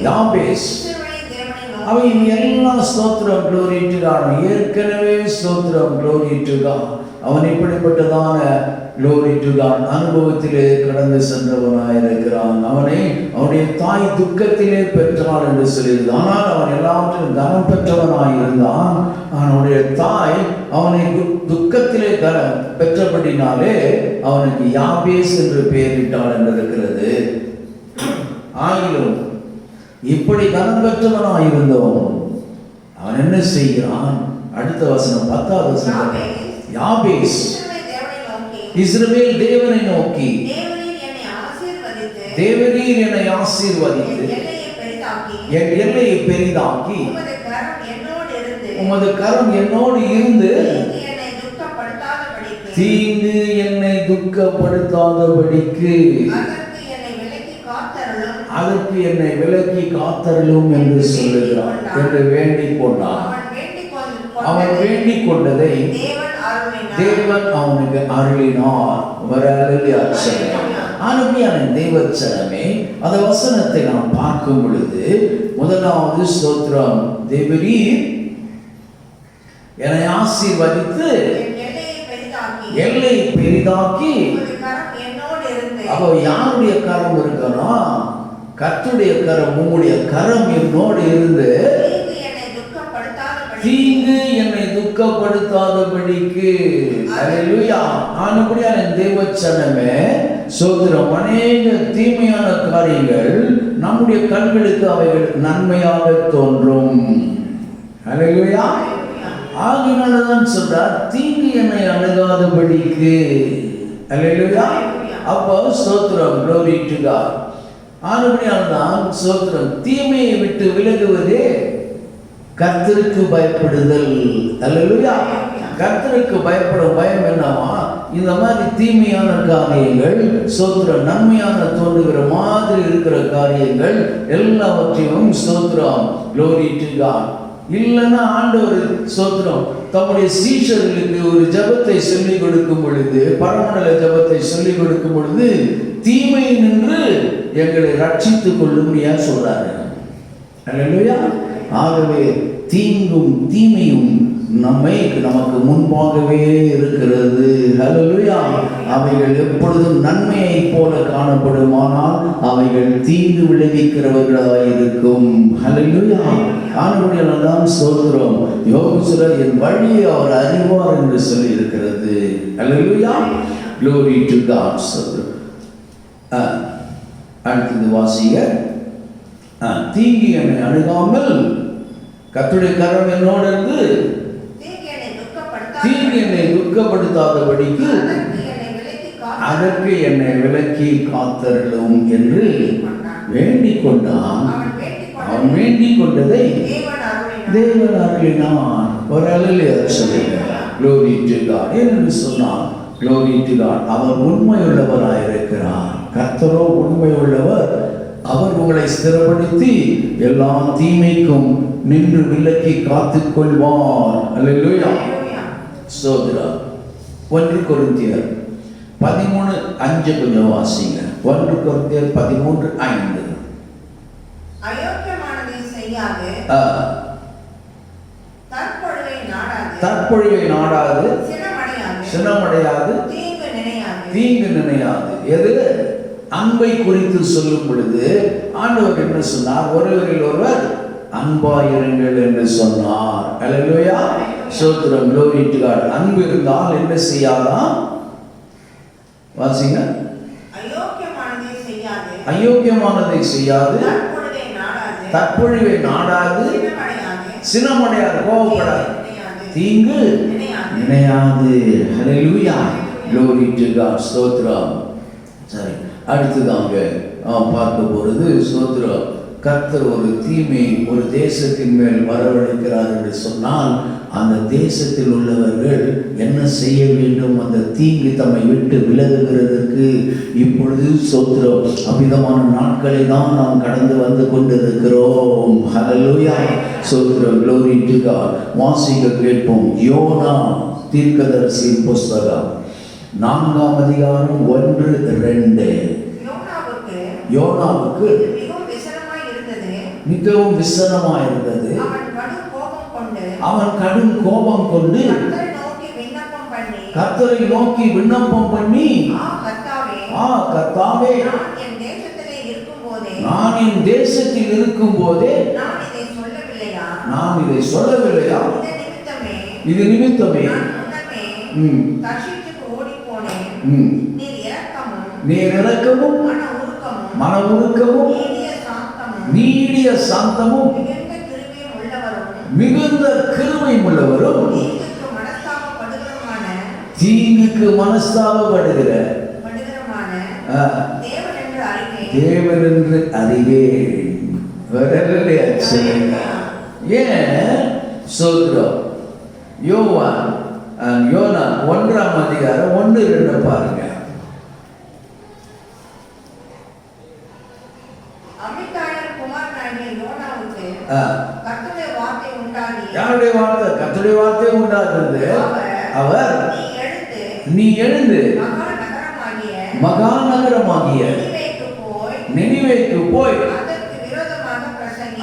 யாபேஸ் இஸ்ரவேலின் தேவனை நோக்கி, அவன் எல்லாம் ஸ்தோத்திரம், glory to God. ஏற்கனவே ஸ்தோத்திரம், glory to God. அவன் இப்படிப்பட்டதான glory to God அனுபவத்திலே கடந்து சென்றவனாயிருக்கிறான். அவனுடைய தாய் துக்கத்திலே பெற்றாள் என்று சொல்லியது. ஆனால் அவன் எல்லாவற்றிலும் கனம் பெற்றவனாயிருந்தான். அவனுடைய தாய் அவனை துக்கத்திலே பெற்றபடினாலே அவனுக்கு யாபேஸ் என்று பெயரிட்டாள் என்று இருக்கிறது. ஆயிலும் இப்படி கனம் பெற்றவனாயிருந்தவன் அவன் என்ன செய்கிறான்? அடுத்த வசனம் 10வது வசனம். யாபேஸ் இஸ்ரவேல் தேவனை நோக்கி, தேவரீர் என்னை ஆசீர்வதித்து என் எல்லையை பெரிதாக்கி உமது கரம் என்னோடு இருந்து தீங்கு என்னை துக்கப்படுத்தாதபடிக்கு அதற்கு என்னை விலக்கி காத்தருளும் என்று சொல்லுகிறான் என்று வேண்டிக் கொண்டான். அவன் வேண்டிக் கொண்டதை தேவன் அவனுக்கு அருளினார். அருமையான தேவச்சனமே, அந்த வசனத்தை நாம் பார்க்கும் பொழுது முதலாவது ஸ்தோத்திரம், தேவரீர் என்னை ஆசீர்வதித்து எல்லை பெரிதாக்கி. அப்போ யாருடைய கரம் இருக்கணும்? கர்த்தருடைய கரம். உங்களுடைய கரம் என்னோடு இருந்து தீங்கு என்னை துக்கப்படுத்தாதபடிக்கு. அல்லேலூயா. ஆனபடியான தேவச்சனமே, சோதரம், அநேக தீமையான காரியங்கள் நம்முடைய கண்களுக்கு அவைகள் நன்மையாக தோன்றும். அல்லேலூயா. ஆகினால்தான் சொல்றார், தீங்கு என்னை அணுகாதபடிக்கு. அல்லேலூயா. அப்போ ஸ்தோத்திரம், glory to God. ஆனபடியால்தான் ஸ்தோத்திரம், தீமையை விட்டு விலகுவதே கர்த்தருக்கு பயப்படுதல். அல்லேலூயா. கர்த்தருக்கு பயப்படும் பயம் என்னவா? இந்த மாதிரி தீமையான காரியங்கள் ஸ்தோத்திரம், நன்மையான தோன்றுகிற மாதிரி இருக்கிற காரியங்கள் எல்லாவற்றையும் ஸ்தோத்திரம், glory to God. இல்லைன்னா ஆண்டவர் ஸ்தோத்திரம் தம்முடைய சீஷர்களுக்கு ஒரு ஜெபத்தை சொல்லிக் கொடுக்கும் பொழுது, பரமண்டல ஜெபத்தை சொல்லிக் கொடுக்கும் பொழுது, தீமை நின்று எங்களை ரட்சித்துக் கொள்ளும் ஏன் சொல்றாரு? அல்லேலூயா. ஆகவே தீங்கும் தீமையும் நமக்கு முன்பாகவே இருக்கிறது. அல்லேலூயா. அவைகள் எப்பொழுதும் நன்மையை போல காணப்படுமானால் அவைகள் தீங்கு விளைவிக்கிறவர்களாக இருக்கும். அல்லேலூயா. ஆனபடியால்தான் ஸ்தோத்திரம், யோகசுர என் வழியை அவர் அறிவார் என்று சொல்லி இருக்கிறது. அல்லேலூயா. glory to God. அடுத்தது வாசிங்க. தீங்கு என்னை அணுகாமல் கர்த்தருடைய கரம் என்னோடு இருந்து தீங்கு என்னை துக்கப்படுத்தாதபடிக்கு அதற்கு என்னை விலக்கி காத்தருளும் என்று வேண்டிக் கொண்டான். அவன் வேண்டிக் கொண்டதை தேவன் அருளினான். ஒரு அல்லேலூயா சொல்லுங்க. glory to God. என்று சொன்னான், glory to God. அவர் உண்மையுள்ளவராயிருக்கிறார். கர்த்தரோ உண்மை உள்ளவர். அவர் உங்களை ஸ்திரப்படுத்தி எல்லா தீமைக்கும் நின்று விலக்கி காத்துக் கொள்வார். அல்லேலூயா. ஸ்தோத்திரம். 1 கொரிந்தியர் 13:5 கொஞ்சம் வாசிங்க. 1 கொரிந்தியர் 13:5. அயோக்கியமானதை செய்யாது தற்பொழிவை நாடாது, சினமடையாது, சினமடையாது, தீங்கு நினையாது. தீங்கு நினையாது. எது? அன்பை குறித்து சொல்லும் பொழுது ஆண்டவர் என்ன சொன்னார்? ஒருவரில் ஒருவர் அன்பாயிருங்கள் என்று சொன்னார். அல்லேலூயா, ஸ்தோத்திரம், glory to God. அன்பு இருந்தால் என்ன செய்யாதான்? வாசிங்க. அயோக்கியமானதை செய்யாது, அயோக்கியமானதை செய்யாது, தற்பொழுதை நாடாது, தற்பொழிவை நாடாது, சினமடையாது, சினமடையாது, கோபப்படாது, நினையாது, தீங்கு நினையாது. நினையாது. ஹல்லேலூயா, glory to God. ஸ்தோத்திரம். சரி, அடுத்ததாங்க பார்க்க போறது ஸ்தோத்திரம். கர்த்தர் ஒரு தீமை ஒரு தேசத்தின் மேல் வரவழைக்கிறார் என்று சொன்னால் அந்த தேசத்தில் உள்ளவர்கள் என்ன செய்ய வேண்டும்? அந்த தீங்கு தம்மை விட்டு விலகுகிறதற்கு இப்பொழுது ஸ்தோத்திரம் அவ்விதமான நாட்களை தான் நாம் கடந்து வந்து கொண்டிருக்கிறோம். ஹல்லேலூயா, ஸ்தோத்திரம், glory to God. வாசிக்க கேட்போம். யோனா தீர்க்கதரிசியின் புஸ்தகம் 4ஆம் அதிகாரம் 1-2. யோனாவுக்கு மிகவும் விசனமாய் இருந்தது, மிகவும் விசனமாய் இருந்தது. அவன் கடும் கோபம் கொண்டு கர்த்தரை கர்த்தரை நோக்கி விண்ணப்பம் பண்ணி, கர்த்தாவே, நான் என் தேசத்திலே இருக்கும்போதே, நான் என் தேசத்தில் இருக்கும்போதே நான் இதை சொல்லவில்லையா? நான் இதை சொல்லவில்லையா? இது நிமித்தமே இது நிமித்தமே நான் முன்னமே தர்ஷீசுக்கு ஓடிப்போனேன். நீர் இரக்கமும் மன உருக்கமும் நீடிய சாந்தமும் மிகுந்த கிருபையும் உள்ளவரும் தீங்குக்கு மனஸ்தாபப்படுகிற தேவன் என்று அறிவேன். ஏன் சோத்ரம்? யோவான் யோனா 1ஆம் அதிகாரம் 1-2 பாருங்க. யாருடைய வார்த்தை? கர்த்தருடைய வார்த்தை உண்டாகிறது. அவர் நீ எழுந்து மகா நகரமாகிய நினிவேக்கு போய்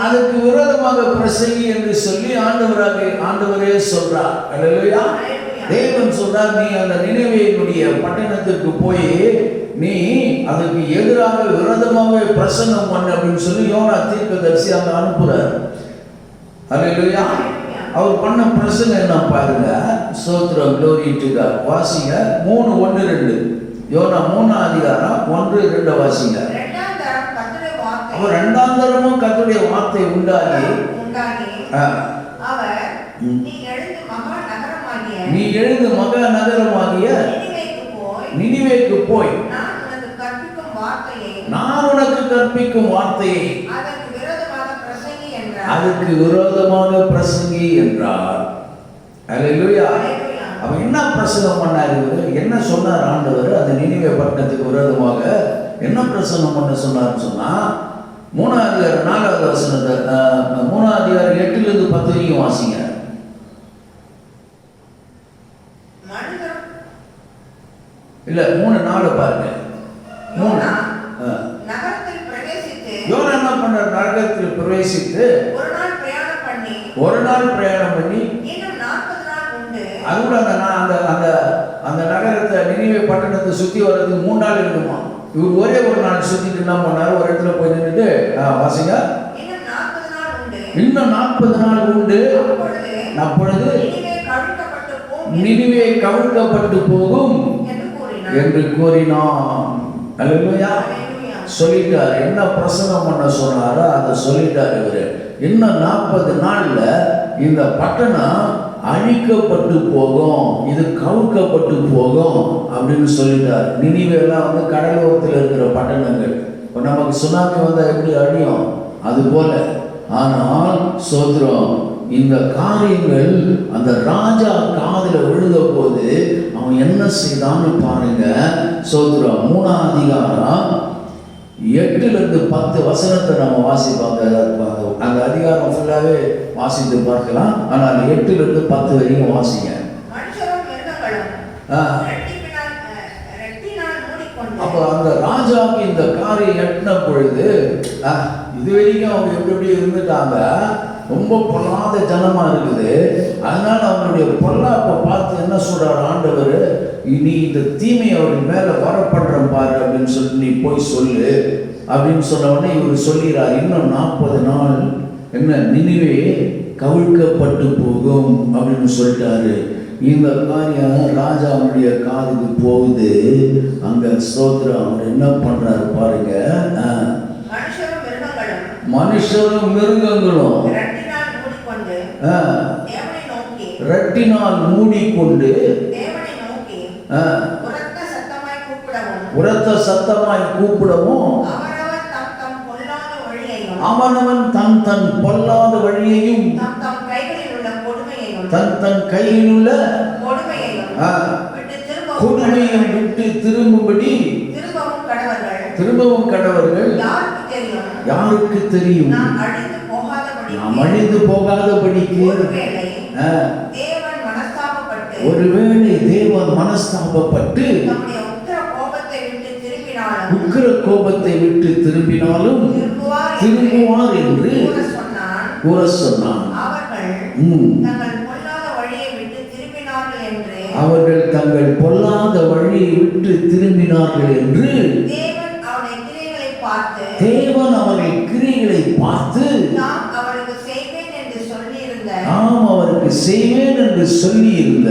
அதற்கு விரோதமாக பிரசங்கி என்று சொல்லி ஆண்டவரே சொல்றார். அல்லேலூயா, தேவன் சொல்றார், நீ அந்த நினிவேயினுடைய பட்டணத்துக்கு போய் நீ அதுக்கு எதிராக விரோதமாக பிரசங்கம் பண்ணு அப்படின்னு சொல்லி யோனா தீர்க்கதரிசி அங்க அனுப்புறார். அல்லேலூயா, அவர் பண்ண பிரசங்கம் என்ன பாருங்க. ஸ்தோத்திரம், glory to God. வாசிங்க 3:1-2. யோனா 3ஆம் அதிகாரம் 1-2 வாசிங்க. அவர் 2ஆம் தரமும் கர்த்தருடைய வார்த்தை உண்டாகி நீ எழுந்து மகா நகரமாகிய நினிவேக்கு போய் நான் உனக்கு கற்பிக்கும் வார்த்தையை அதுக்கு விரோதமாக பிரசங்கி என்றார். அல்லேலூயா. அவன் என்ன பிரசங்கம் பண்ணாரு? என்ன சொன்னார் ஆண்டவர்? அந்த நினிவே பட்டணத்துக்கு விரோதமாக என்ன பிரசங்கம் பண்ண சொன்னார்னு சொன்னா 3ஆம் அதிகாரம் 4வது வசனத்தை 3ஆம் அதிகாரம் 8-10 வரைக்கும் வாசிங்க. இல்ல 3:4 பாருங்க. யோனா என்ன பண்றார்? நரகத்தில் பிரவேசித்து ஒரு நாள் பிரயாணம் பண்ணி அதுகூட அந்த நகரத்தை நினிவே பட்டணத்தை சுத்தி வர்றதுக்கு 3 நாள் இருக்குமா. இவர் ஒரே ஒரு நாள் சுத்திட்டு என்ன பண்ணாரு? ஒரு இடத்துல போய் நின்றுட்டு வாசிங்க. இன்னும் 40 நாள் உண்டு, அப்பொழுது நினிவே கவிழ்க்கப்பட்டு போகும் என்று கூறினான். அல்லேலூயா, சொல்லிட்டார். என்ன பிரசங்கம் பண்ண சொன்னாரோ அதை சொல்லிட்டார் இவரு. இன்னும் 40 நாள்ல இந்த பட்டணம் அழிக்கப்பட்டு போகும், இது கவுக்கப்பட்டு போகும் அப்படின்னு சொல்லிட்டார். நினிவேலாம் வந்து கடலோரத்தில் இருக்கிற பட்டணங்கள். இப்போ நமக்கு சுனாமி வந்தால் எப்படி அழியும் அது போல. ஆனால் சோத்ரம், இந்த காரியங்கள் அந்த ராஜா காதில் விழுந்த போது அவன் என்ன செய்தான்னு பாருங்க. சோத்ரம் 3ஆம் அதிகாரம் 8-10 வசனத்தை நம்ம வாசிப்பாங்க. அந்த அதிகாரம் ஃபுல்லாவே வாசித்து பார்க்கலாம். ஆனால் 8-10 வரைக்கும் வாசிங்க. அப்போ அந்த ராஜாவுக்கு இந்த காரியம் எட்டின பொழுது இது வரைக்கும் அவங்க எப்படி இருந்துட்டாங்க. ரொம்ப பொல்லாத ஜனமா இருக்குது. அதனால அவனுடைய பொல்லாப்பை பார்த்து என்ன சொல்றார் ஆண்டவர், நீ இந்த தீமையை அவர்கள் மேல வரப்படுறேன் பாரு அப்படின்னு சொல்லி நீ போய் சொல்லு அப்படின்னு சொன்ன உடனே இவர் சொல்லிடுறார், இன்னும் 40 நாள் என்ன நினைவே கவிழ்க்கப்பட்டு போகும் அப்படின்னு சொல்லிட்டாரு. இந்த காரியம் ராஜாவுடைய காதுக்கு போகுது. அங்க ஸ்தோத்திரம் அவர் என்ன பண்றாரு பாருங்க, மனுஷரும் மிருகங்களும் ரட்டினால் மூடிக்கொண்டு உரத்த சத்தமாய் கூப்பிடவும் அவனவன் தன் தன் பொல்லாத வழியையும் தன் தன் கையில் உள்ள கொடுமையை விட்டு திரும்பும்படி திரும்பவும் கடவர்கள். யாருக்கு தெரியும்? நாம் அழிந்து போகாதபடிக்கு ஒருவேளை தேவன் மனஸ்தாபப்பட்டு உக்கிர கோபத்தை விட்டு திரும்பினாலும் திரும்புவார் என்று கூற சொன்னான். அவர்கள் தங்கள் பொல்லாத வழியை விட்டு திரும்பினார்கள் என்று தேவன் அவர்கள் கிரியைகளை பார்த்து நாம் அவருக்கு செய்வேன் என்று சொல்லி இருந்த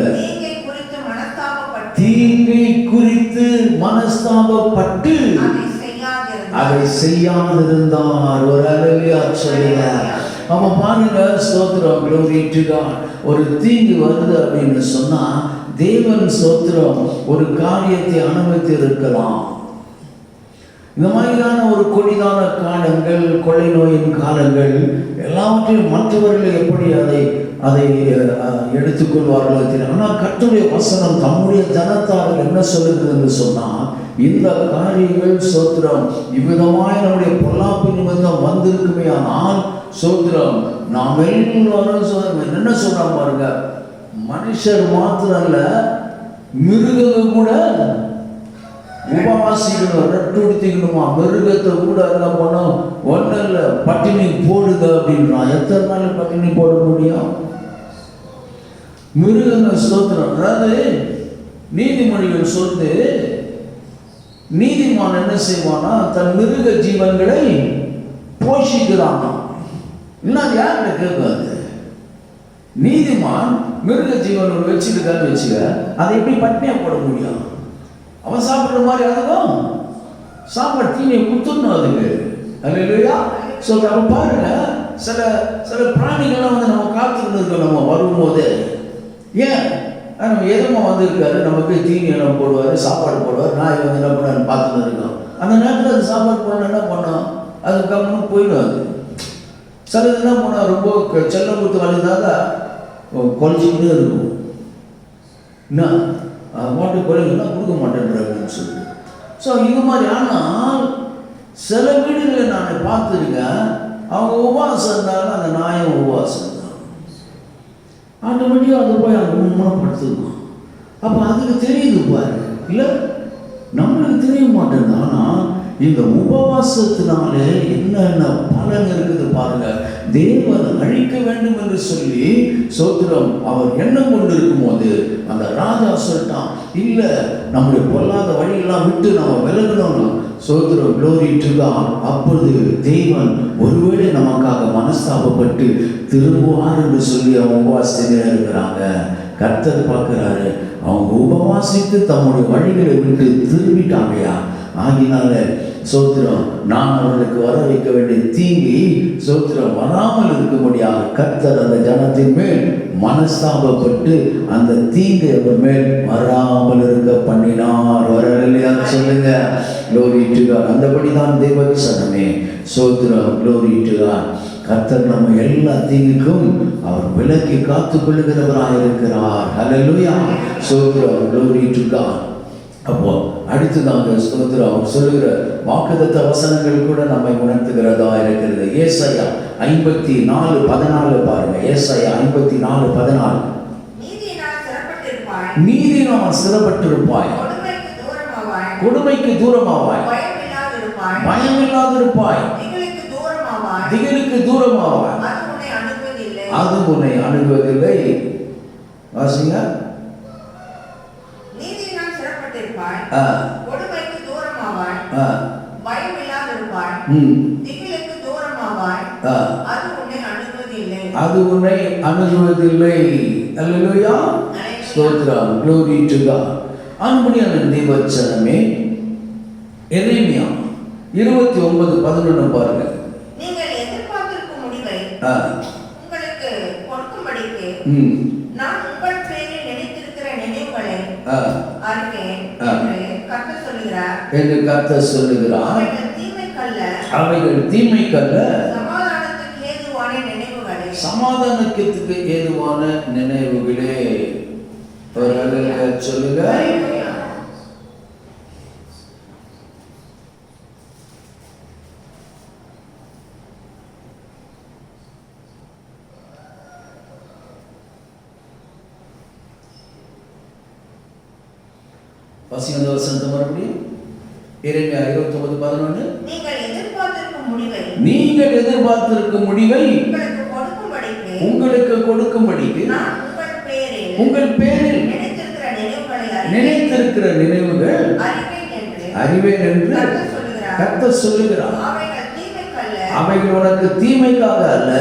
தீங்கை குறித்து மனஸ்தாபப்பட்டு அதை செய்யாதிருந்தார். ஒரு அல்லேலூயா சொல்லுங்க. அவன் பாருங்க, ஸ்தோத்திரம், glory to God. ஒரு தீங்கு வருது அப்படின்னு சொன்னா தேவன் ஸ்தோத்திரம் ஒரு காரியத்தை அனுமதி இருக்கலாம். இந்த மாதிரியான ஒரு கொடிதான காலங்கள், கொள்ளை நோயின் காலங்கள் எல்லாவற்றையும் மற்றவர்கள் எப்படி அதை எடுத்துக்கொள்வார்களோ தெரியும். ஆனால் கர்த்தருடைய வசனம் தம்முடைய ஜனத்தார்கள் என்ன சொல்லுகிறது என்று சொன்னால், இந்த காரியங்கள் ஸ்தோத்திரம் இவ்விதமாய் நம்முடைய பொல்லாப்பு நிமித்தம் வந்திருக்குமே ஆனால் ஸ்தோத்திரம் நாம் எல்லாரும் என்ன சொல்றாங்க பாருங்க, மனுஷர் மாத்திரம் அல்ல மிருகங்கள் கூட உபவாசிக்கணும், ரெட்டுடுத்திக்கணுமா. மிருகத்தை கூட என்ன பண்ணோம், ஒன்றும் இல்லை பட்டினி போடுங்க அப்படின்றான். எத்தனை நாள் பட்டினி போட முடியும்? மிருகங்கள் ஸ்தோத்திரம். அதாவது நீதிமொழிகள் சொல்லுது, நீதிமான் என்ன செய்வானா தன் மிருக ஜீவன்களை போஷிக்கிறான். இன்னும் யார்கிட்ட கேட்காது? நீதிமான் மிருக ஜீவன் வச்சுருக்கான்னு வச்சுக்க, அதை எப்படி பட்டினியா போட முடியும்? அவன் சாப்பிட்ற மாதிரி அதுவும் சாப்பாடு தீனியை குத்துடணும் அதுக்கு. அல்லேலூயா. ஸோ நம்ம பாருங்க, சில சில பிராணிகள்லாம் வந்து நம்ம காத்துக்கிட்டு இருக்கோம். நம்ம வரும்போது ஏன் நம்ம எதுவும் வந்திருக்காரு, நமக்கு தீனி எல்லாம் போடுவார், சாப்பாடு போடுவார், நாய் வந்து என்ன பண்ண பார்த்துட்டு இருக்கோம். அந்த நேரத்தில் அது சாப்பாடு போடணும் என்ன பண்ணோம், அது கம்முன்னு போயிடும். அது சிலது என்ன பண்ணால் ரொம்ப செல்லம் கொடுத்து வளர்ந்தாங்க குறைச்சிக்கிட்டே இருக்கும். என்ன மாட்டு குறைங்கன்னா கொடுக்க மாட்டேன்றாங்கன்னு சொல்லிட்டு. ஸோ இது மாதிரி. ஆனால் சில வீடுகளில் நான் பார்த்துருக்கேன், அவங்க உபவாசம் இருந்தாலும் அந்த நாயம் உபவாசம் இருந்தாங்க, ஆட்டோமேட்டிக்காக அது போய் அவங்க உண்மைப்படுத்துமா. அப்போ அதுக்கு தெரியுது பாரு, இல்லை நம்மளுக்கு தெரிய மாட்டேங்குது. ஆனால் இந்த உபவாசத்தினாலே என்னென்ன பலன் இருக்குது பாருங்க. தேவன் அழிக்க வேண்டும் என்று சொல்லி சோத்திரம் அவர் எண்ணம் கொண்டு இருக்கும் போது அந்த ராஜா சொல்லிட்டான், இல்லை நம்முடைய பொல்லாத வழியெல்லாம் விட்டு நம்ம விலகணும். சோத்திரம், glory to God. அப்பொழுது தேவன் ஒருவேளை நமக்காக மனஸ்தாபப்பட்டு திரும்புவார் என்று சொல்லி அவங்க உபவாசித்தே இருக்கிறாங்க. கர்த்தர் பார்க்கிறாரு, அவங்க உபவாசித்து தம்முடைய வழிகளை விட்டு திரும்பிட்டாங்கயா. ஆகினால சோத்திரம் நான் அவர்களுக்கு வர வைக்க வேண்டிய தீங்கி சோத்திரம் வராமல் இருக்கும்படியாக கர்த்தர் அந்த ஜனத்தின் மேல் மனஸ்தாபப்பட்டு அந்த தீங்கு அவர் மேல் வராமல் இருக்க பண்ணினார். வரலையா சொல்லுங்க, glory to God. அந்தபடிதான் தேவசனமே சோத்திரம், glory to God. கர்த்தர் நம்ம எல்லா தீங்குக்கும் அவர் விலக்கி காத்துக் கொள்ளுகிறவராக இருக்கிறார். ஹல்லேலூயா. சோத்திரம், glory to God. அப்போ அடுத்ததாக ஸ்தோத்திரம் அவர் சொல்லுகிற வாக்குத்தத்த வசனங்கள் கூட நம்மை உணர்த்துகிறதா இருக்கிறது. ஏசாயா 54:14 பாருங்க. ஏசாயா 54:14. நீதினால் சிறப்பட்டிருப்பாய், கொடுமைக்கு தூரமாவாய், பயமில்லாதிருப்பாய், திகிலுக்கு தூரமாவாய், அது உன்னை அணுகுவதில்லை. வாசிங்க. நீதியினால் சிறப்பட்டிருப்பாய், கொடுமைக்கு தூரமாவாய், பயம் இல்லாதிருப்பாய், திகிலுக்கு தூரமாவாய், அது உன்னை அணுகுவதில்லை. அது உன்னை அணுகுவதில்லை. அல்லேலூயா, ஸ்தோத்திரம், glory to God. அன்புடையான தேவச்சனமே, எரேமியா 29:11 பாருங்க. நீங்கள் எதிர்பார்த்திருக்கும் முடிவை உங்களுக்கு கொடுக்கும்படிக்கு நான் உங்கள் பேரில் நினைத்திருக்கிற நினைவுகளை அறிவேன் என்று கர்த்தர் சொல்லுகிறார். என்று கர்த்தர் சொல்லுகிறார். அவைகள் தீமைக்கல்ல, சமாதானத்துக்கு ஏதுவான நினைவுகளே. சமாதானத்துக்கு ஏதுவான நினைவுகளே. சொல்லுங்க. வசந்த வசந்த மறுபடியும் எரேமியா 29:11. நீங்கள் எதிர்பார்த்திருக்கும் முடிவை உங்களுக்கு கொடுக்கும்படிக்கு உங்கள் பேரில் நினைத்திருக்கிற நினைவுகள் அறிவேன் என்று கர்த்தர் சொல்லுகிறார். அவைகள் உனக்கு தீமைக்காக அல்ல,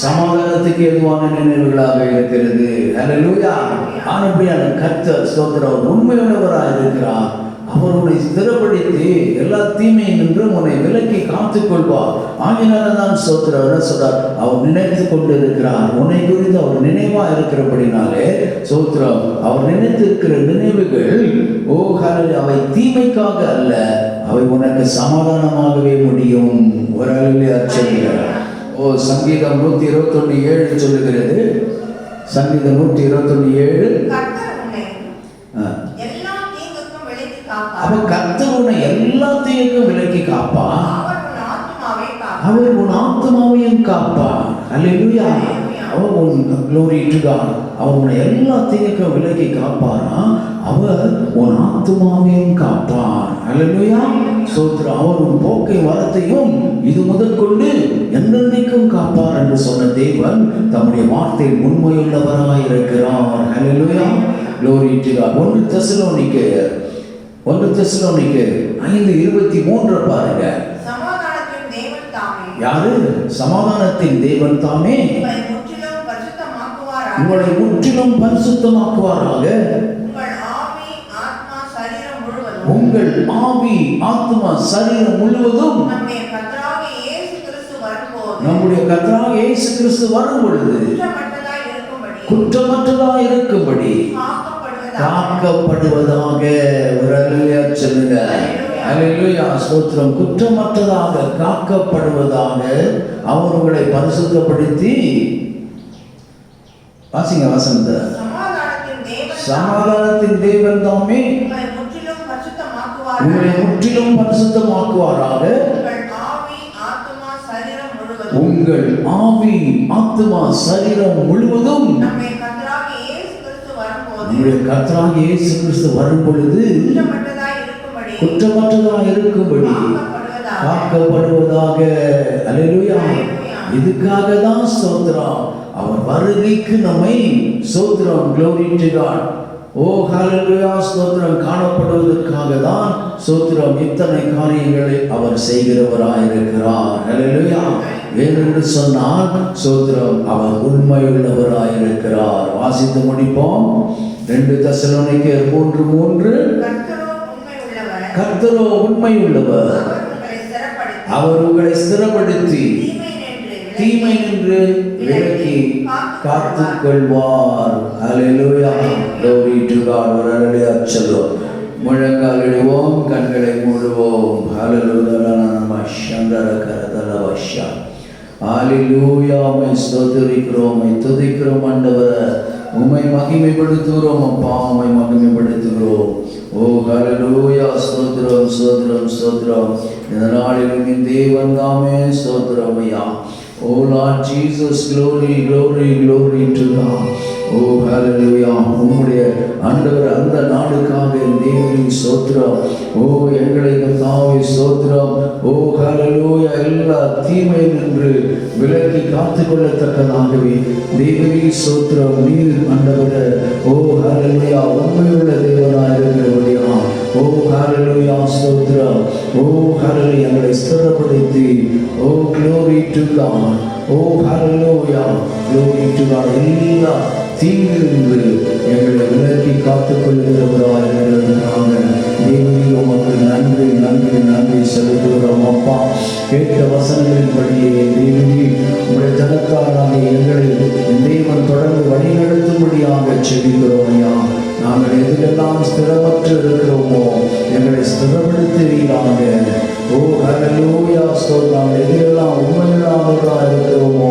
சமாதானத்துக்கு ஏதுவான நினைவுகளாக இருக்கிறது. அல்லேலூயா. ஆனபடியான கர்த்தர் ஸ்தோத்திரம் உண்மையுள்ளவராக இருக்கிறார். அவர் உன்னை ஸ்திரப்படுத்தி எல்லா தீமையும் நின்றும் உன்னை விலக்கி காத்துக் கொள்வார். ஆகினால்தான் ஸ்தோத்திரம் என்ன சொல்றார், அவர் நினைத்து கொண்டு இருக்கிறார். உன்னை குறித்து அவர் நினைவா இருக்கிறபடினாலே ஸ்தோத்திரம் அவர் நினைத்திருக்கிற நினைவுகள் அவை தீமைக்காக அல்ல, அவை உனக்கு சமாதானமாகவே முடியும். ஒரு அளவிலே சொல்கிறார். சங்கீதம் 121:7 சொல்லுகிறது. சங்கீதம் 121:7. அப்ப கர்த்தர் உன்னை எல்லா தீமைக்கும் விலக்கி காப்பார். அவர் உன் ஆத்துமாவையும் காப்பார். அல்லேலூயா. அவர் உன் glory to God. அவர் உன்னை எல்லா தீமைக்கும் விலக்கி காப்பாரா, அவர் உன் ஆத்துமாவையும் காப்பார். அல்லேலூயா. ஸ்தோத்திரம். அவர் உன் போக்கை வரத்தையும் இது முதற்கொண்டு என்றென்றைக்கும் காப்பார் என்று சொன்ன தேவன் தம்முடைய வார்த்தையில் உண்மையுள்ளவராய் இருக்கிறார். அல்லேலூயா. glory to God. 1 தெசலோனிக்கேயர் 5:23 பாருங்க. சமாதானத்தின் தேவன் தாமே. யாரு? சமாதானத்தின் தேவன் தாமே உங்களை முற்றிலும் பரிசுத்தமாக்குவாராக. உங்கள் ஆவி ஆத்மா சரீரம் முழுவதும் நம்முடைய கர்த்தராகிய இயேசு கிறிஸ்து வரும் பொழுது குற்றமற்றதாய் இருக்கும்படி காக்கப்படுவதாக. ஒரு அல்லேலூயா சொல்லுங்க. அல்லேலூயா. ஸ்தோத்திரம். குற்றமற்றதாக காக்கப்படுவதாக அவர் உங்களை பரிசுத்தப்படுத்தி வாசிங்க வசந்த. சமாதானத்தின் தேவன் தாமே உங்களை முற்றிலும் பரிசுத்தமாக்குவாராக. உங்கள் ஆவி ஆத்மா சரீரம் முழுவதும் நம்முடைய கர்த்தராகிய இயேசு கிறிஸ்து வரும் பொழுது குற்றமற்றதாய் இருக்கும்படி காக்கப்படுவதாக. அல்லேலூயா. இதுக்காக தான் ஸ்தோத்திரம். அவர் வருகைக்கு நம்மை ஸ்தோத்திரம் glory to God. ஹalleluya. ஸ்தோத்திரம் காணப்படுவதற்காக தான் ஸ்தோத்திரம் இத்தனை காரியங்களை அவர் செய்கிறவராய் இருக்கிறார். ஹalleluya. ஏனென்று சொன்னால் ஸ்தோத்திரம் அவர் உண்மையுள்ளவராய் இருக்கிறார். வாசித்து முடிப்போம். 2 தெசலோனிக்கேயர் 3:3. கர்த்தரோ உண்மையுள்ளவர், அவர் உங்களை ஸ்திரப்படுத்தி தீமை நின்று விலக்கி காத்துக் கொள்வார். அல்லேலூயா. glory to God. ஒரு அல்லேலூயா சொல்லுவோம். முழங்காலிடுவோம், கண்களை மூடுவோம். ஹalleluya. நம சந்தர கரதலவஷா. ஹalleluya. மை ஸ்தோத்திரிக்கிறோம், மை துதிக்கிறோம் ஆண்டவரே. உம்மை மகிமைப்படுத்துகிறோம் அப்பா, உம்மை மகிமைப்படுத்துகிறோம். ஹalleluya. ஸ்தோத்திரம் ஸ்தோத்திரம் ஸ்தோத்திரம். இந்த நாளிலும் தேவன் தாமே ஸ்தோத்திரம் ஐயா. Oh Lord Jesus, glory, glory, glory to God. Oh hallelujah. உம்முடைய ஆண்டவர் அந்த நாளுக்காக தேவனே ஸ்தோத்திரம். ஓ எங்களை கர்த்தாவே ஸ்தோத்திரம். ஓ ஹalleluya. எல்லா தீமையினின்று விலக்கி காத்துக்கொள்ளத்தக்கதாகவே தேவனே ஸ்தோத்திரம். நீர் ஆண்டவரே ஓ ஹalleluya உண்மையுள்ள தேவனாய் இருக்கிறபடியா ஓ ஹalleluya ஸ்தோத்திரம். ஓ ஹalleluya எங்களை ஸ்திரப்படுத்தி ஓ glory to God. O hallelujah glory to God. எல்லா தீங்கிலிருந்து எங்களை விலக்கி காத்துக்கொள்கிறவராய் இருக்கிறாங்க. தேவனே உமக்கு நன்றி நன்றி நன்றி செலுத்துகிறோம் அப்பா. கேட்ட வசனங்களின்படியே தேவனே உங்களுடைய ஜனத்தாராக எங்களை தேவன் தொடர்ந்து வழிநடத்தும்படியாக செபிக்கிறோம் ஐயா. நாங்கள் எதிலெல்லாம் ஸ்திரமற்று இருக்கிறோமோ எங்களை ஸ்திரப்படுத்துவீராக. ஓ ஹalleluya ஸ்தோத்திரம். நாங்கள் எதிலெல்லாம் உண்மையுள்ளவர்களாக இருக்கிறோமோ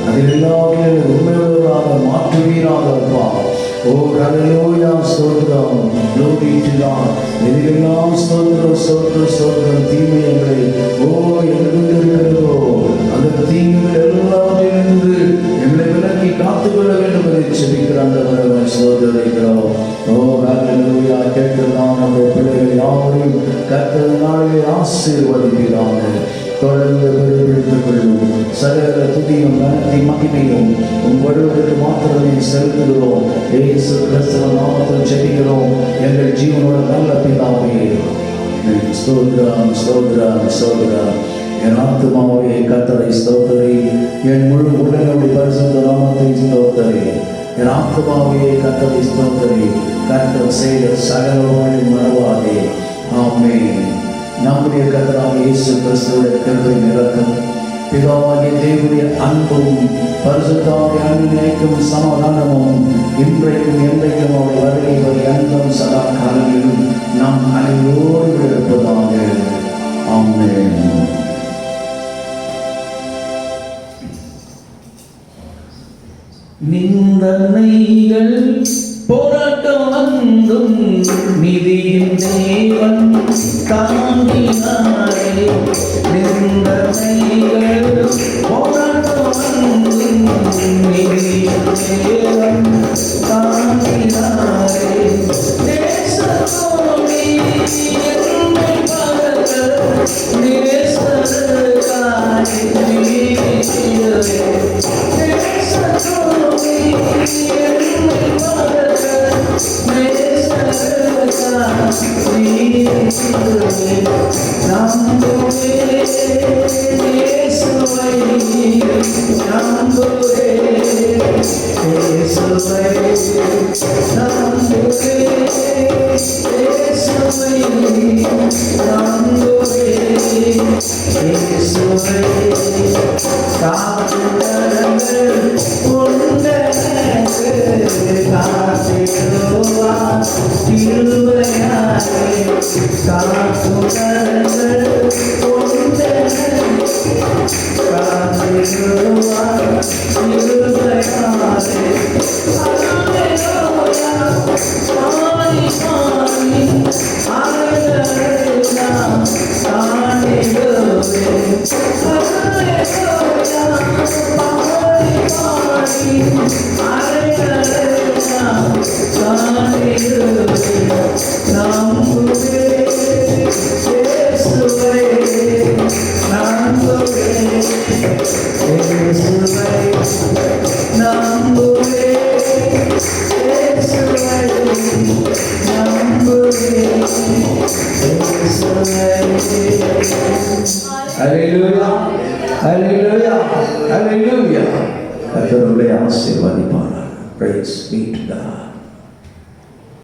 அதிலெல்லாம் உண்மையுள்ளவர்களாக மாற்றுவீராக அப்பா. ஓ ஹalleluya ஸ்தோத்திரம். glory to God. எதிலெல்லாம் ஸ்தோத்திரம் ஸ்தோத்திரம் ஸ்தோத்திரம் தீமை எங்களை ஓ எதிர்கொண்டிருக்கிறதோ அந்த தீமைகள் எல்லாவற்றிலிருந்து எங்களை விலக்கி காத்துக்கொள்ள வேண்டும் என்று செபிக்கிறாங்க சோதரிக்கிறோம். ஓ ஹalleluya கேட்கிறதாம் நம்முடைய பிள்ளைகள் யாவரையும் கர்த்தர் நாளிலே ஆசீர்வதிக்கிறாங்க. தொடர்ந்து பெருப்பிடித்துக் கொள்ளும் சகல துதியும் கனத்தை மகிமையும் உம் வருவதற்கு மாத்திரமே செலுத்துகிறோம். இயேசு கிறிஸ்துவின் நாமத்தில் ஜெபிக்கிறோம் எங்கள் ஜீவனோட நல்ல பிதாவே. ஸ்தோத்திரம் ஸ்தோத்திரம் ஸ்தோத்திரம். என் ஆத்துமாவே கர்த்தரை ஸ்தோத்திரி. என் முழு உடலுடைய பரிசுத்த நாமத்தை ஸ்தோத்திரி. என் ஆத்துமாவே கர்த்தரை ஸ்தோத்திரி. கர்த்தர் செய்த சகலவாழை மறவாதே. ஆமென். நம்முடைய கர்த்தராகிய இயேசு கிறிஸ்துவுடைய கிருபை இரக்கம் பிதாவாகிய தேவனுடைய அன்பும் பரிசுத்தாவிய அன்பினைக்கும் சமாதானமும் இன்றைக்கும் என்றைக்கும் அவருடைய வருகை பரியந்தம் சதா காலங்களிலும் நாம் அனைவரோடு இருப்பதாக. ஆமென். நிந்தனைகள் போராட்டம் வந்தும் நிதியின் தேவன் தாங்கினாரே. நிந்தனைகள் போராட்டம் வந்தும் நிதியின் தேவன் தாங்கினாரே. நேசத்தோடு என்னை பகல் நேசருக்காய் நீதியவே. நேசத்தோடு என்னை பகல் நேசருக்காய் நீதியவே. நம்புவே இயேசுவை நம்புவே இயேசுவை நம்புவே இயேசுவை நம்புவே இயேசுவை. காத்துக்கரங்கள் உண்டனக்கு காத்திடுவார் கிருபையாலே. காத்துக்கரங்கள் உண்டனக்கு காத்திடுவார் கிருபையாலே. Hallelujah, hallelujah, hallelujah. கர்த்தருடைய ஆசீர்வதிப்பார். Praise be to God.